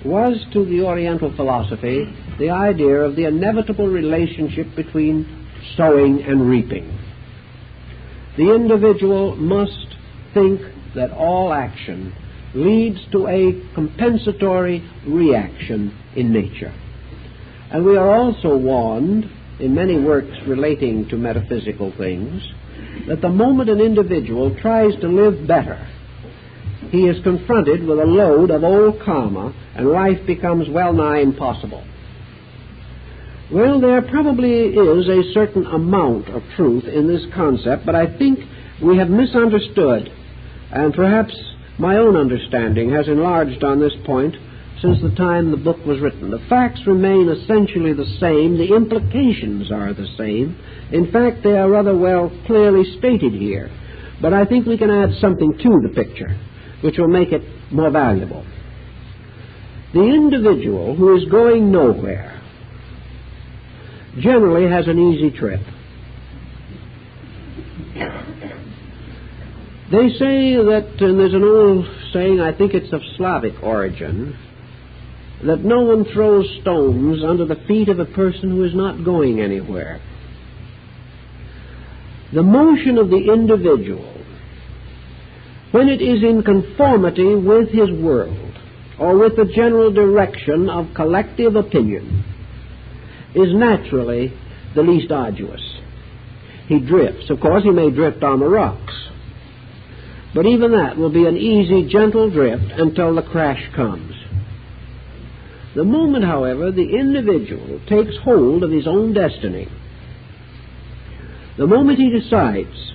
was, to the Oriental philosophy, the idea of the inevitable relationship between sowing and reaping. The individual must think that all action leads to a compensatory reaction in nature. And we are also warned in many works relating to metaphysical things that the moment an individual tries to live better, he is confronted with a load of old karma and life becomes well nigh impossible. Well, there probably is a certain amount of truth in this concept, but I think we have misunderstood, and perhaps my own understanding has enlarged on this point since the time the book was written. The facts remain essentially the same. The implications are the same. In fact, they are rather well clearly stated here. But I think we can add something to the picture which will make it more valuable. The individual who is going nowhere generally has an easy trip. They say that, and there's an old saying, I think it's of Slavic origin, that no one throws stones under the feet of a person who is not going anywhere. The motion of the individual, when it is in conformity with his world, or with the general direction of collective opinion, is naturally the least arduous. He drifts. Of course, he may drift on the rocks, but even that will be an easy, gentle drift until the crash comes. The moment, however, the individual takes hold of his own destiny, the moment he decides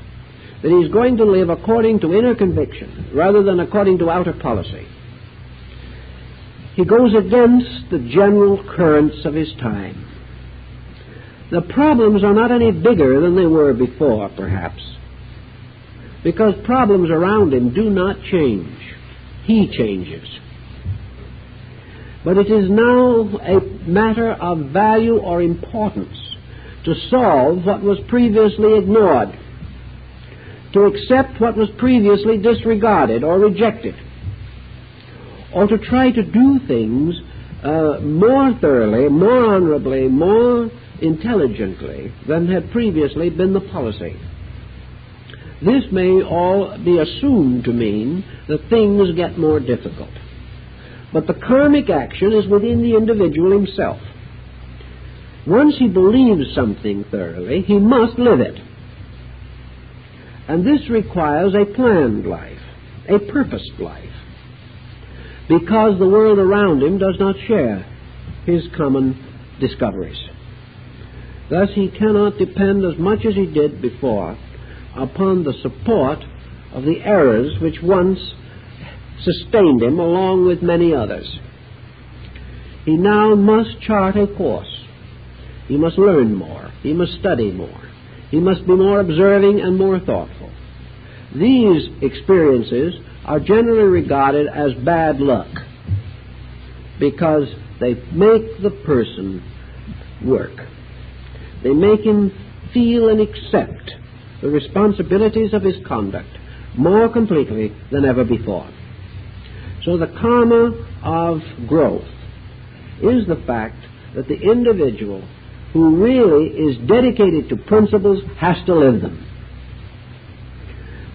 that he's going to live according to inner conviction rather than according to outer policy, he goes against the general currents of his time. The problems are not any bigger than they were before, perhaps, because problems around him do not change. He changes. But it is now a matter of value or importance to solve what was previously ignored, to accept what was previously disregarded or rejected, or to try to do things more thoroughly, more honorably, more intelligently than had previously been the policy. This may all be assumed to mean that things get more difficult. But the karmic action is within the individual himself. Once he believes something thoroughly, he must live it. And this requires a planned life. a purposed life, because the world around him does not share his common discoveries. Thus he cannot depend as much as he did before upon the support of the errors which once sustained him along with many others. He now must chart a course. He must learn more. He must study more. He must be more observing and more thoughtful. These experiences are generally regarded as bad luck because they make the person work. They make him feel and accept the responsibilities of his conduct more completely than ever before. So the karma of growth is the fact that the individual who really is dedicated to principles has to live them.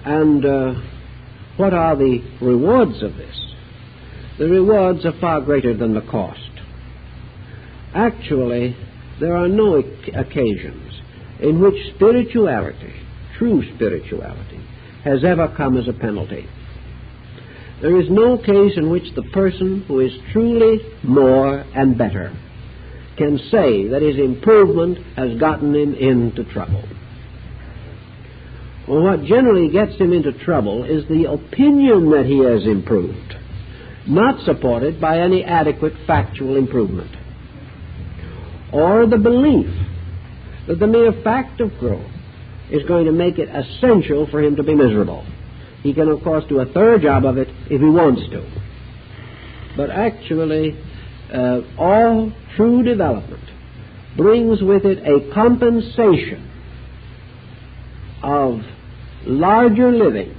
And what are the rewards of this? The rewards are far greater than the cost. Actually, there are no occasions in which spirituality, true spirituality, has ever come as a penalty. There is no case in which the person who is truly more and better can say that his improvement has gotten him into trouble. Well, what generally gets him into trouble is the opinion that he has improved, not supported by any adequate factual improvement, or the belief that the mere fact of growth is going to make it essential for him to be miserable. He can, of course, do a thorough job of it if he wants to. But actually, all true development brings with it a compensation of larger living,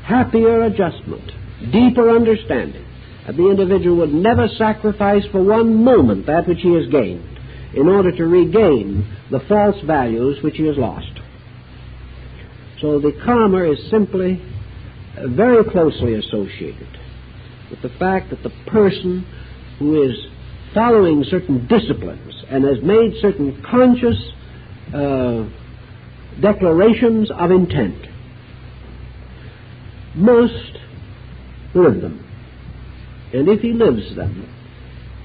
happier adjustment, deeper understanding. The individual would never sacrifice for one moment that which he has gained in order to regain the false values which he has lost. So the karma is simply very closely associated with the fact that the person who is following certain disciplines and has made certain conscious declarations of intent must live them. And if he lives them,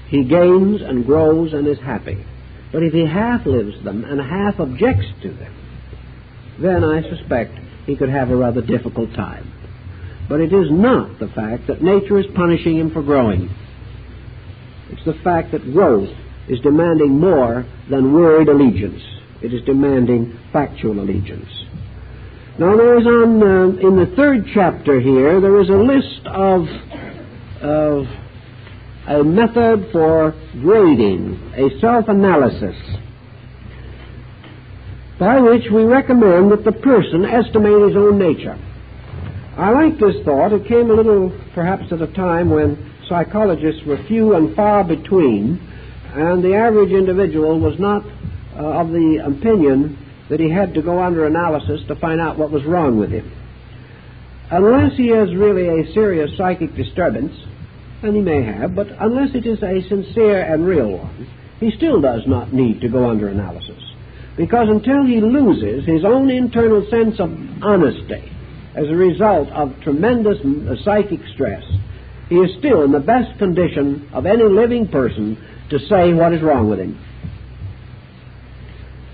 he gains and grows and is happy. But if he half lives them and half objects to them, then I suspect he could have a rather difficult time. But it is not the fact that nature is punishing him for growing. It's the fact that growth is demanding more than word allegiance. It is demanding factual allegiance. Now there is in the third chapter here, there is a list of a method for grading, a self-analysis, by which we recommend that the person estimate his own nature. I like this thought. It came a little, perhaps, at a time when psychologists were few and far between, and the average individual was not of the opinion that he had to go under analysis to find out what was wrong with him. Unless he has really a serious psychic disturbance, and he may have, but unless it is a sincere and real one, he still does not need to go under analysis. Because until he loses his own internal sense of honesty as a result of tremendous psychic stress, he is still in the best condition of any living person to say what is wrong with him.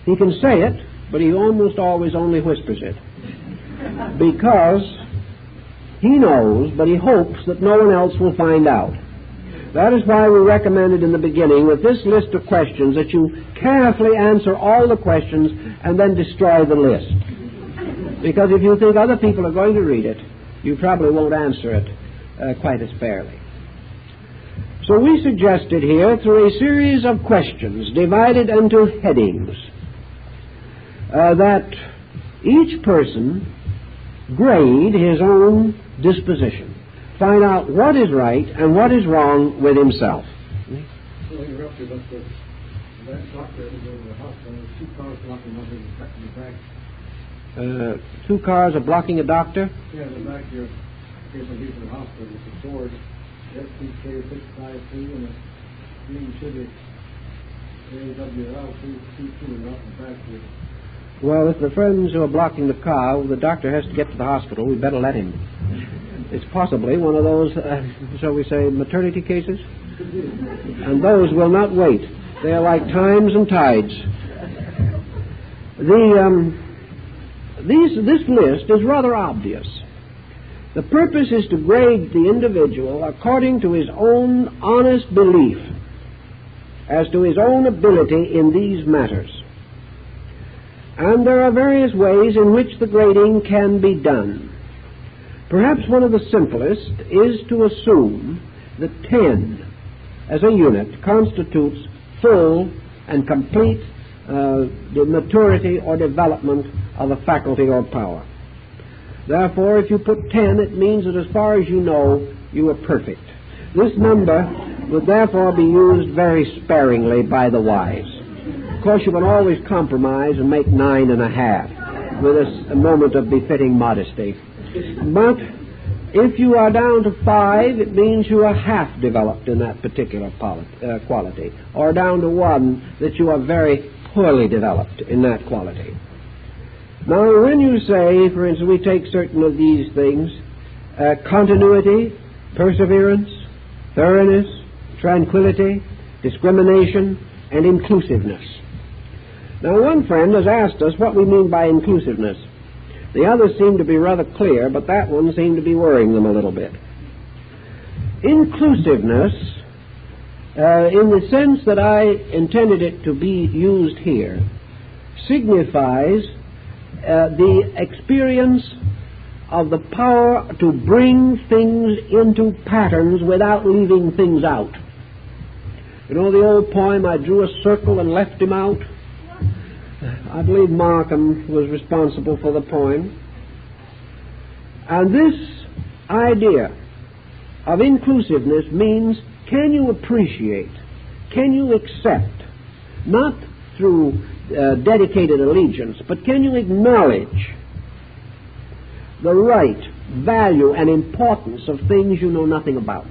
He can say it, but he almost always only whispers it, because he knows, but he hopes that no one else will find out. That is why we recommended in the beginning with this list of questions that you carefully answer all the questions and then destroy the list. Because if you think other people are going to read it, you probably won't answer it quite as fairly. So we suggested here, through a series of questions divided into headings, that each person grade his own disposition. Find out what is right and what is wrong with himself. I'll interrupt you, but that doctor had to go to the hospital. There's 2 cars blocking up in the back. 2 cars are blocking a doctor? Yeah, in the back here. Here's when he's in the hospital. It's a Ford SPK652 and a green Civic AWL 222 and up in the back here. Well, if the friends who are blocking the car, the doctor has to get to the hospital, we better let him. It's possibly one of those, shall we say, maternity cases? And those will not wait. They are like times and tides. This list is rather obvious. The purpose is to grade the individual according to his own honest belief as to his own ability in these matters. And there are various ways in which the grading can be done. Perhaps one of the simplest is to assume that 10 as a unit constitutes full and complete the maturity or development of a faculty or power. Therefore, if you put 10, it means that as far as you know, you are perfect. This number would therefore be used very sparingly by the wise. Of course, you can always compromise and make 9.5 with a moment of befitting modesty. But if you are down to 5, it means you are half developed in that particular quality, or down to 1, that you are very poorly developed in that quality. Now, when you say, for instance, we take certain of these things, continuity, perseverance, thoroughness, tranquility, discrimination, and inclusiveness. Now, one friend has asked us what we mean by inclusiveness. The others seem to be rather clear, but that one seemed to be worrying them a little bit. Inclusiveness, in the sense that I intended it to be used here, signifies the experience of the power to bring things into patterns without leaving things out. You know the old poem, I drew a circle and left him out? I believe Markham was responsible for the poem. And this idea of inclusiveness means, can you appreciate, can you accept, not through dedicated allegiance, but can you acknowledge the right, value, and importance of things you know nothing about,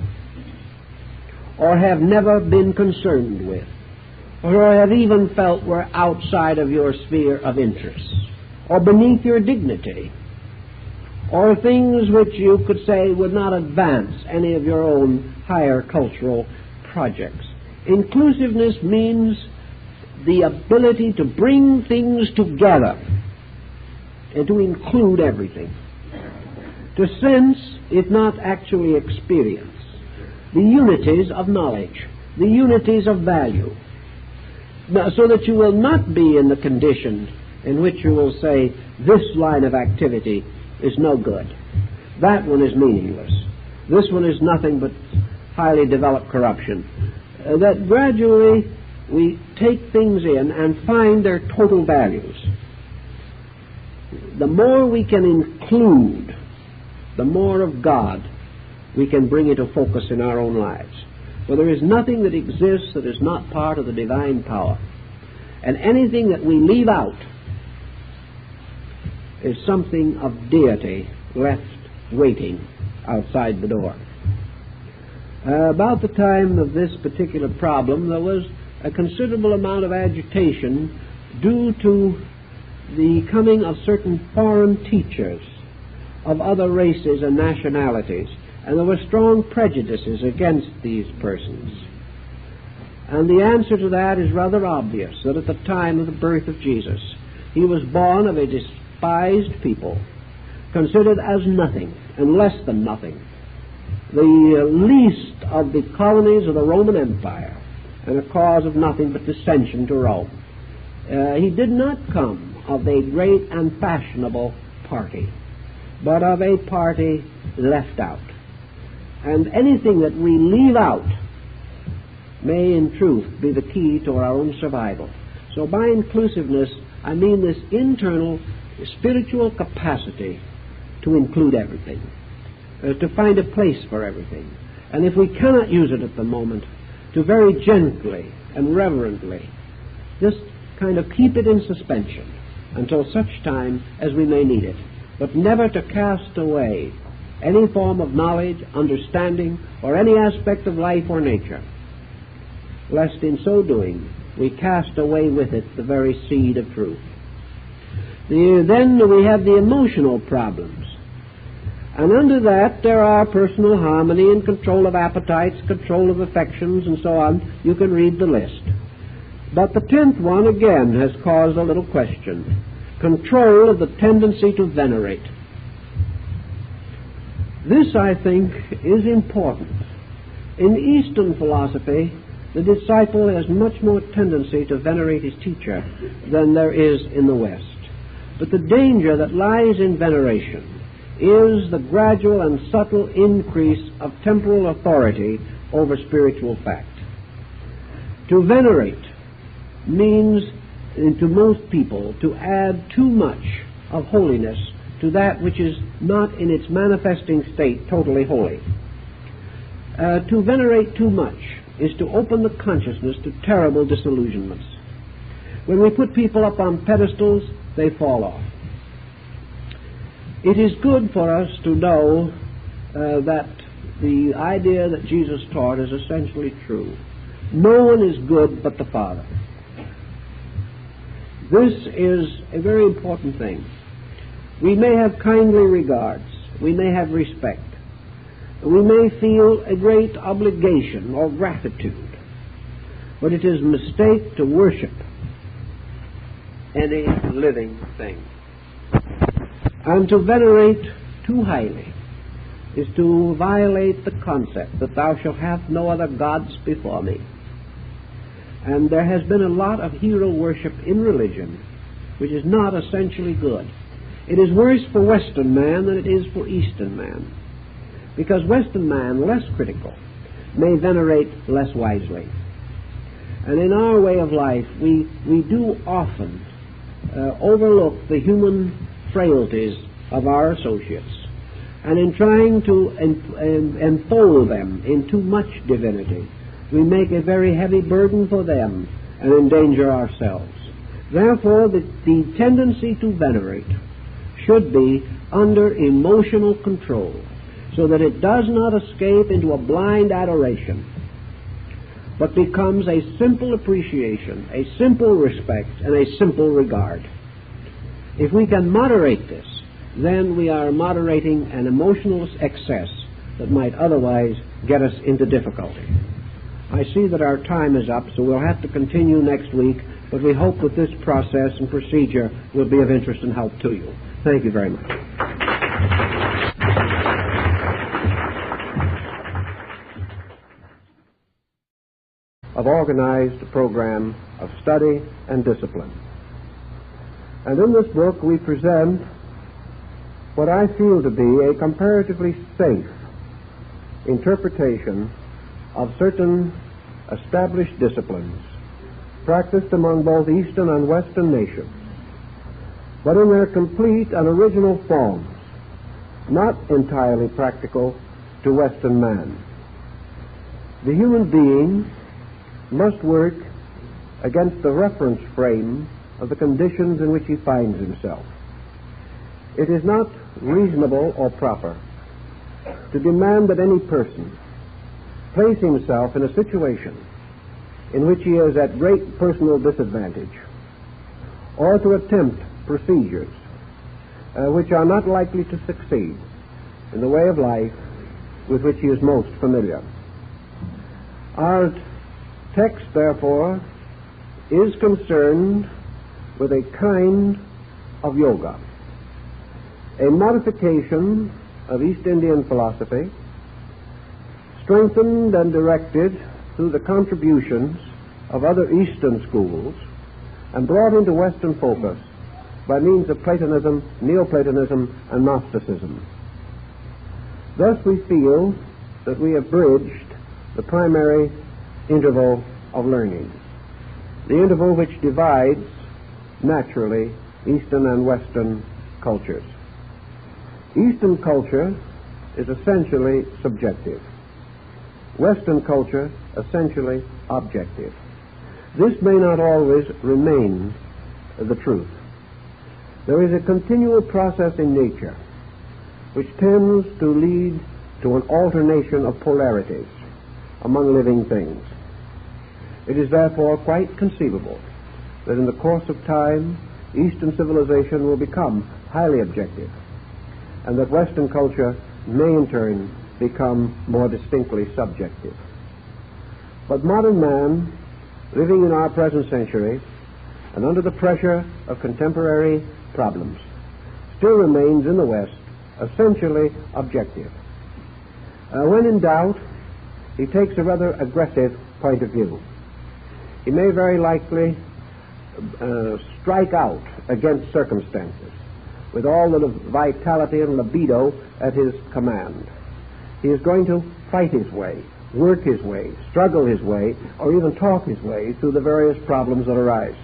or have never been concerned with, or have even felt were outside of your sphere of interest, or beneath your dignity, or things which you could say would not advance any of your own higher cultural projects. Inclusiveness means the ability to bring things together and to include everything, to sense, if not actually experience, the unities of knowledge, the unities of value, so that you will not be in the condition in which you will say, this line of activity is no good, that one is meaningless, this one is nothing but highly developed corruption. That gradually we take things in and find their total values. The more we can include, the more of God we can bring into focus in our own lives. For there is nothing that exists that is not part of the divine power. And anything that we leave out is something of deity left waiting outside the door. About the time of this particular problem, there was a considerable amount of agitation due to the coming of certain foreign teachers of other races and nationalities, and there were strong prejudices against these persons. And the answer to that is rather obvious, that at the time of the birth of Jesus, he was born of a despised people, considered as nothing and less than nothing, the least of the colonies of the Roman Empire, and a cause of nothing but dissension to Rome. He did not come of a great and fashionable party, but of a party left out. And anything that we leave out may in truth be the key to our own survival. So by inclusiveness, I mean this internal spiritual capacity to include everything, to find a place for everything. And if we cannot use it at the moment, to very gently and reverently just kind of keep it in suspension until such time as we may need it, but never to cast away any form of knowledge, understanding, or any aspect of life or nature, lest in so doing we cast away with it the very seed of truth. Then we have the emotional problems. And under that there are personal harmony and control of appetites, control of affections, and so on. You can read the list. But the 10th one, again, has caused a little question. Control of the tendency to venerate. This, I think, is important. In Eastern philosophy, the disciple has much more tendency to venerate his teacher than there is in the West. But the danger that lies in veneration is the gradual and subtle increase of temporal authority over spiritual fact. To venerate means, to most people, to add too much of holiness to that which is not in its manifesting state totally holy. To venerate too much is to open the consciousness to terrible disillusionments. When we put people up on pedestals, they fall off. It is good for us to know that the idea that Jesus taught is essentially true. No one is good but the Father. This is a very important thing. We may have kindly regards. We may have respect. We may feel a great obligation or gratitude. But it is a mistake to worship any living thing. And to venerate too highly is to violate the concept that thou shalt have no other gods before me. And there has been a lot of hero worship in religion which is not essentially good. It is worse for Western man than it is for Eastern man, because Western man, less critical, may venerate less wisely. And in our way of life, we do often overlook the human frailties of our associates, and in trying to enfold them in too much divinity, we make a very heavy burden for them and endanger ourselves. Therefore, the tendency to venerate should be under emotional control, so that it does not escape into a blind adoration, but becomes a simple appreciation, a simple respect, and a simple regard. If we can moderate this, then we are moderating an emotional excess that might otherwise get us into difficulty. I see that our time is up, so we'll have to continue next week, but we hope that this process and procedure will be of interest and help to you. Thank you very much. I've organized a program of study and discipline. And in this book we present what I feel to be a comparatively safe interpretation of certain established disciplines practiced among both Eastern and Western nations, but in their complete and original forms, not entirely practical to Western man. The human being must work against the reference frame of the conditions in which he finds himself. It is not reasonable or proper to demand that any person place himself in a situation in which he is at great personal disadvantage, or to attempt procedures which are not likely to succeed in the way of life with which he is most familiar. Our text, therefore, is concerned with a kind of yoga, a modification of East Indian philosophy, strengthened and directed through the contributions of other Eastern schools and brought into Western focus by means of Platonism, Neoplatonism, and Gnosticism. Thus we feel that we have bridged the primary interval of learning, the interval which divides naturally Eastern and Western cultures. Eastern culture is essentially subjective, Western culture essentially objective. This may not always remain the truth. There is a continual process in nature which tends to lead to an alternation of polarities among living things. It is therefore quite conceivable that in the course of time, Eastern civilization will become highly objective, and that Western culture may in turn become more distinctly subjective. But modern man, living in our present century and under the pressure of contemporary problems, still remains in the West essentially objective. When in doubt, he takes a rather aggressive point of view. He may very likely strike out against circumstances with all the vitality and libido at his command. He is going to fight his way, work his way, struggle his way, or even talk his way through the various problems that arise.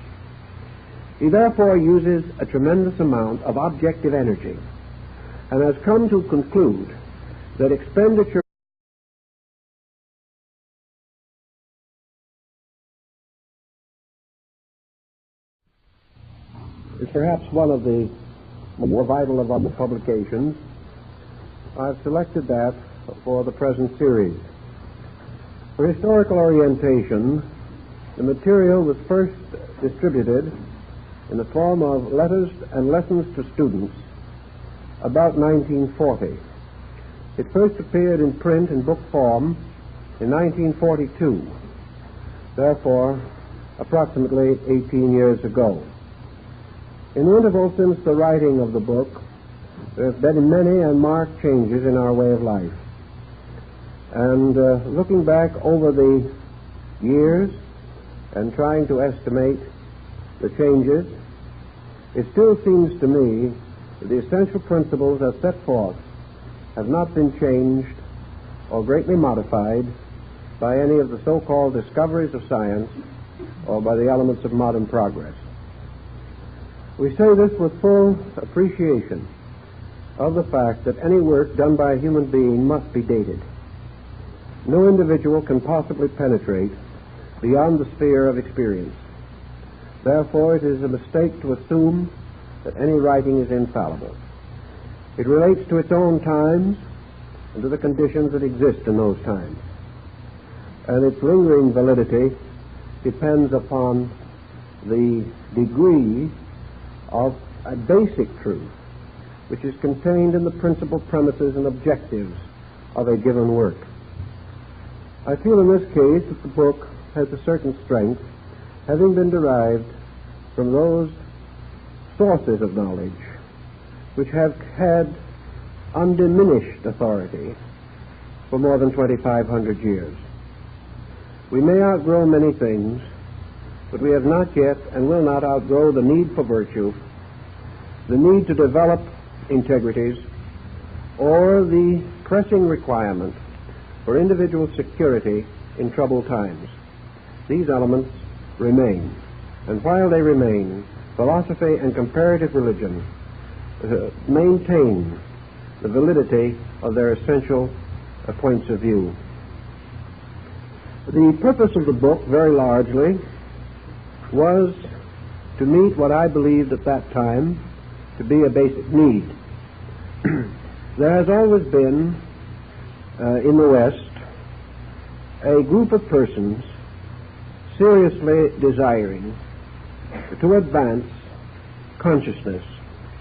He therefore uses a tremendous amount of objective energy and has come to conclude that expenditure is perhaps one of the more vital of the publications. I've selected that for the present series. For historical orientation, the material was first distributed in the form of letters and lessons to students about 1940. It first appeared in print in book form in 1942, therefore approximately 18 years ago. In the interval since the writing of the book, there have been many and marked changes in our way of life. And looking back over the years and trying to estimate the changes, it still seems to me that the essential principles as set forth have not been changed or greatly modified by any of the so-called discoveries of science or by the elements of modern progress. We say this with full appreciation of the fact that any work done by a human being must be dated. No individual can possibly penetrate beyond the sphere of experience. Therefore, it is a mistake to assume that any writing is infallible. It relates to its own times and to the conditions that exist in those times. And its lingering validity depends upon the degree of a basic truth which is contained in the principal premises and objectives of a given work. I feel in this case that the book has a certain strength, having been derived from those sources of knowledge which have had undiminished authority for more than 2,500 years. We may outgrow many things, but we have not yet and will not outgrow the need for virtue, the need to develop integrities, or the pressing requirement for individual security in troubled times. These elements remain, and while they remain, philosophy and comparative religion maintain the validity of their essential points of view. The purpose of the book, very largely, was to meet what I believed at that time to be a basic need. There has always been, in the West, a group of persons seriously desiring to advance consciousness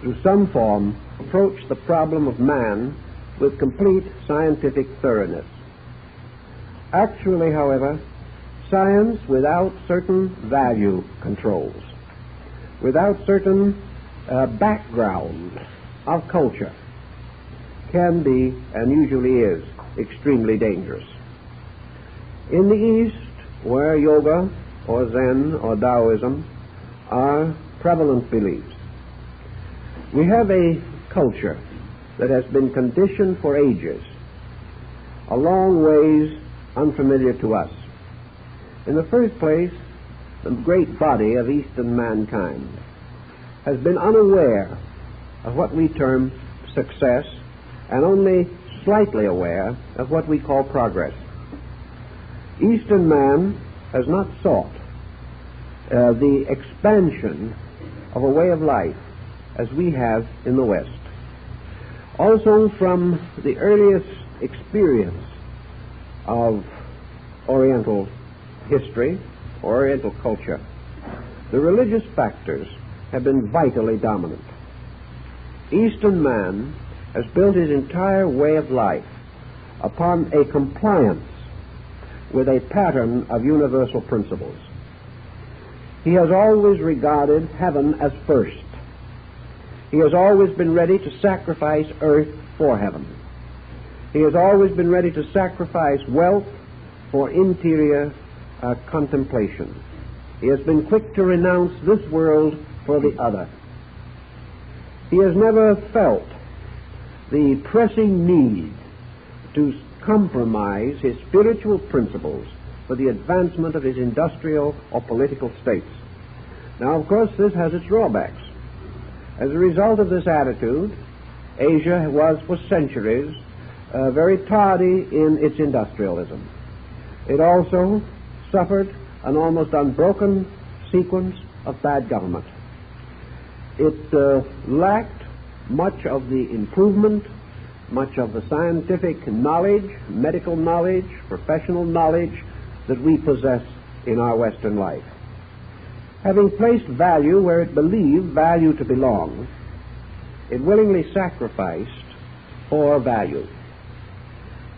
through some form, approach the problem of man with complete scientific thoroughness. Actually, however, science without certain value controls, without certain background of culture, can be, and usually is, extremely dangerous. In the East, where yoga or Zen or Taoism are prevalent beliefs, we have a culture that has been conditioned for ages, a long ways unfamiliar to us. In the first place, the great body of Eastern mankind has been unaware of what we term success and only slightly aware of what we call progress. Eastern man has not sought the expansion of a way of life as we have in the West. Also, from the earliest experience of Oriental history, Oriental culture, the religious factors have been vitally dominant. Eastern man has built his entire way of life upon a compliance with a pattern of universal principles. He has always regarded heaven as first. He has always been ready to sacrifice earth for heaven. He has always been ready to sacrifice wealth for interior contemplation. He has been quick to renounce this world for the other. He has never felt the pressing need to compromise his spiritual principles for the advancement of his industrial or political states. Now, of course, this has its drawbacks. As a result of this attitude, Asia was for centuries very tardy in its industrialism. It also suffered an almost unbroken sequence of bad government. It lacked much of the improvement, much of the scientific knowledge, medical knowledge, professional knowledge that we possess in our Western life. Having placed value where it believed value to belong, it willingly sacrificed for value.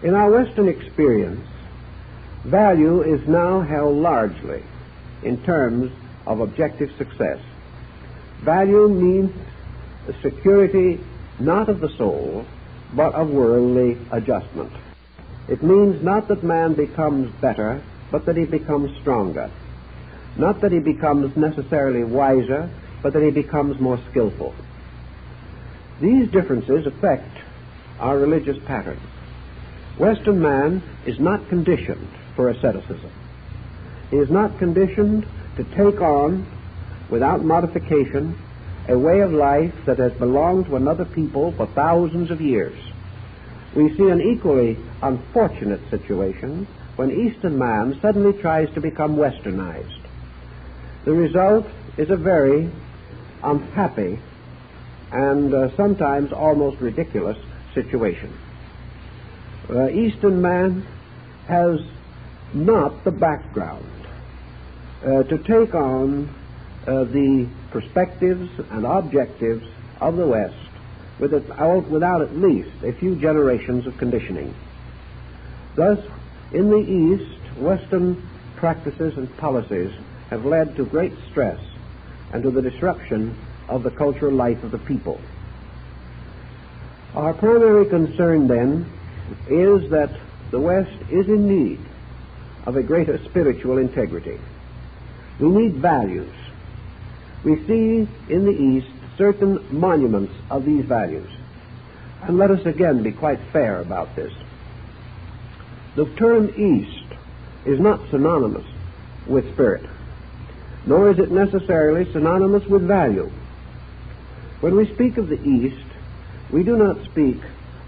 In our Western experience, value is now held largely in terms of objective success. Value means the security not of the soul, but of worldly adjustment. It means not that man becomes better, but that he becomes stronger. Not that he becomes necessarily wiser, but that he becomes more skillful. These differences affect our religious patterns. Western man is not conditioned for asceticism. He is not conditioned to take on, without modification, a way of life that has belonged to another people for thousands of years. We see an equally unfortunate situation when Eastern man suddenly tries to become Westernized. The result is a very unhappy and sometimes almost ridiculous situation. Eastern man has not the background to take on the perspectives and objectives of the West without at least a few generations of conditioning. Thus, in the East, Western practices and policies have led to great stress and to the disruption of the cultural life of the people. Our primary concern, then, is that the West is in need of a greater spiritual integrity. We need values. We see in the East certain monuments of these values. And let us again be quite fair about this. The term East is not synonymous with spirit, nor is it necessarily synonymous with value. When we speak of the East, we do not speak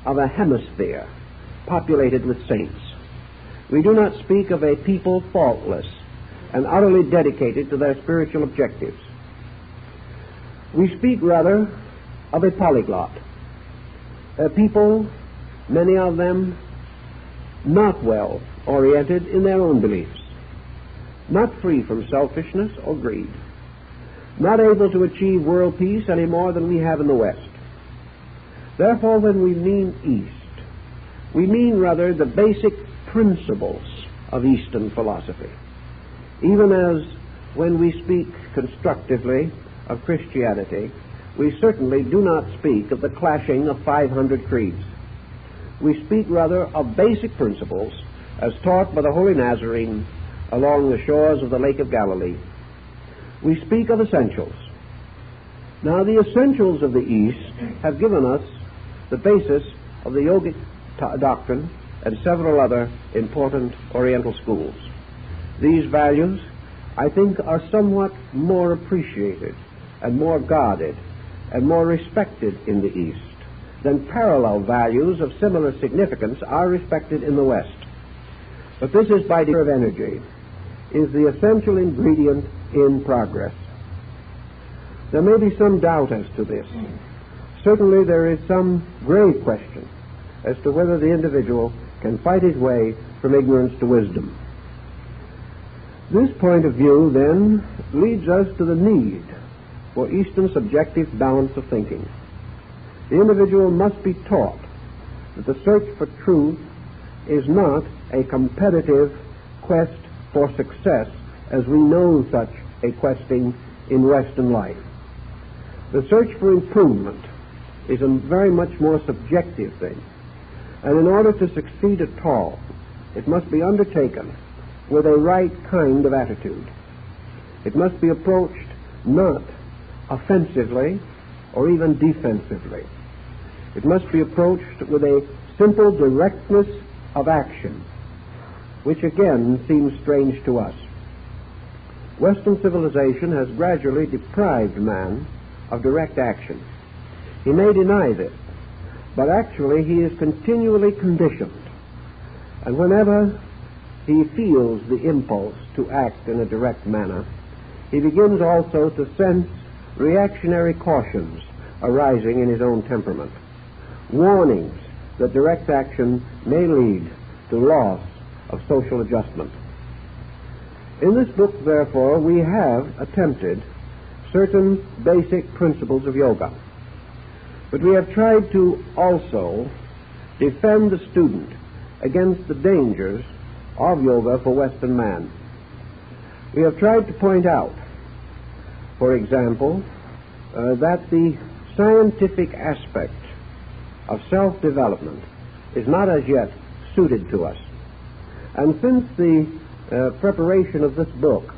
of a hemisphere populated with saints. We do not speak of a people faultless and utterly dedicated to their spiritual objectives. We speak rather of a polyglot, a people, many of them, not well oriented in their own beliefs, not free from selfishness or greed, not able to achieve world peace any more than we have in the West. Therefore, when we mean East, we mean rather the basic principles of Eastern philosophy, even as when we speak constructively of Christianity, we certainly do not speak of the clashing of 500 creeds. We speak rather of basic principles as taught by the Holy Nazarene along the shores of the Lake of Galilee. We speak of essentials. Now, the essentials of the East have given us the basis of the yogic doctrine and several other important Oriental schools. These values, I think, are somewhat more appreciated and more guarded and more respected in the East than parallel values of similar significance are respected in the West. But this is by nature of energy, is the essential ingredient in progress. There may be some doubt as to this. Certainly there is some grave question as to whether the individual can fight his way from ignorance to wisdom. This point of view, then, leads us to the need for Eastern subjective balance of thinking. The individual must be taught that the search for truth is not a competitive quest for success as we know such a questing in Western life. The search for improvement is a very much more subjective thing, and in order to succeed at all, it must be undertaken with a right kind of attitude. It must be approached not offensively or even defensively. It must be approached with a simple directness of action, which again seems strange to us. Western civilization has gradually deprived man of direct action. He may deny this, but actually he is continually conditioned, and whenever he feels the impulse to act in a direct manner, he begins also to sense reactionary cautions arising in his own temperament, warnings that direct action may lead to loss of social adjustment. In this book, therefore, we have attempted certain basic principles of yoga, but we have tried to also defend the student against the dangers of yoga for Western man. We have tried to point out, for example, that the scientific aspect of self-development is not as yet suited to us. And since the preparation of this book,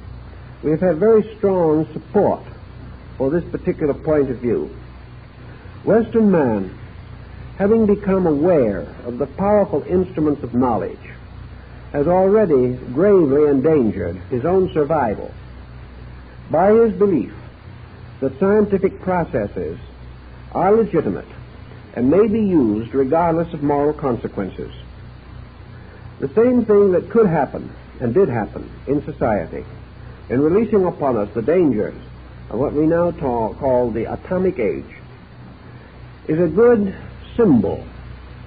we have had very strong support for this particular point of view. Western man, having become aware of the powerful instruments of knowledge, has already gravely endangered his own survival by his belief that scientific processes are legitimate and may be used regardless of moral consequences. The same thing that could happen and did happen in society in releasing upon us the dangers of what we now call the atomic age is a good symbol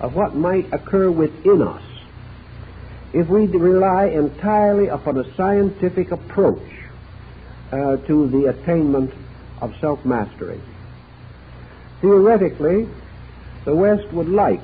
of what might occur within us if we rely entirely upon a scientific approach to the attainment of self-mastery. Theoretically, the West would like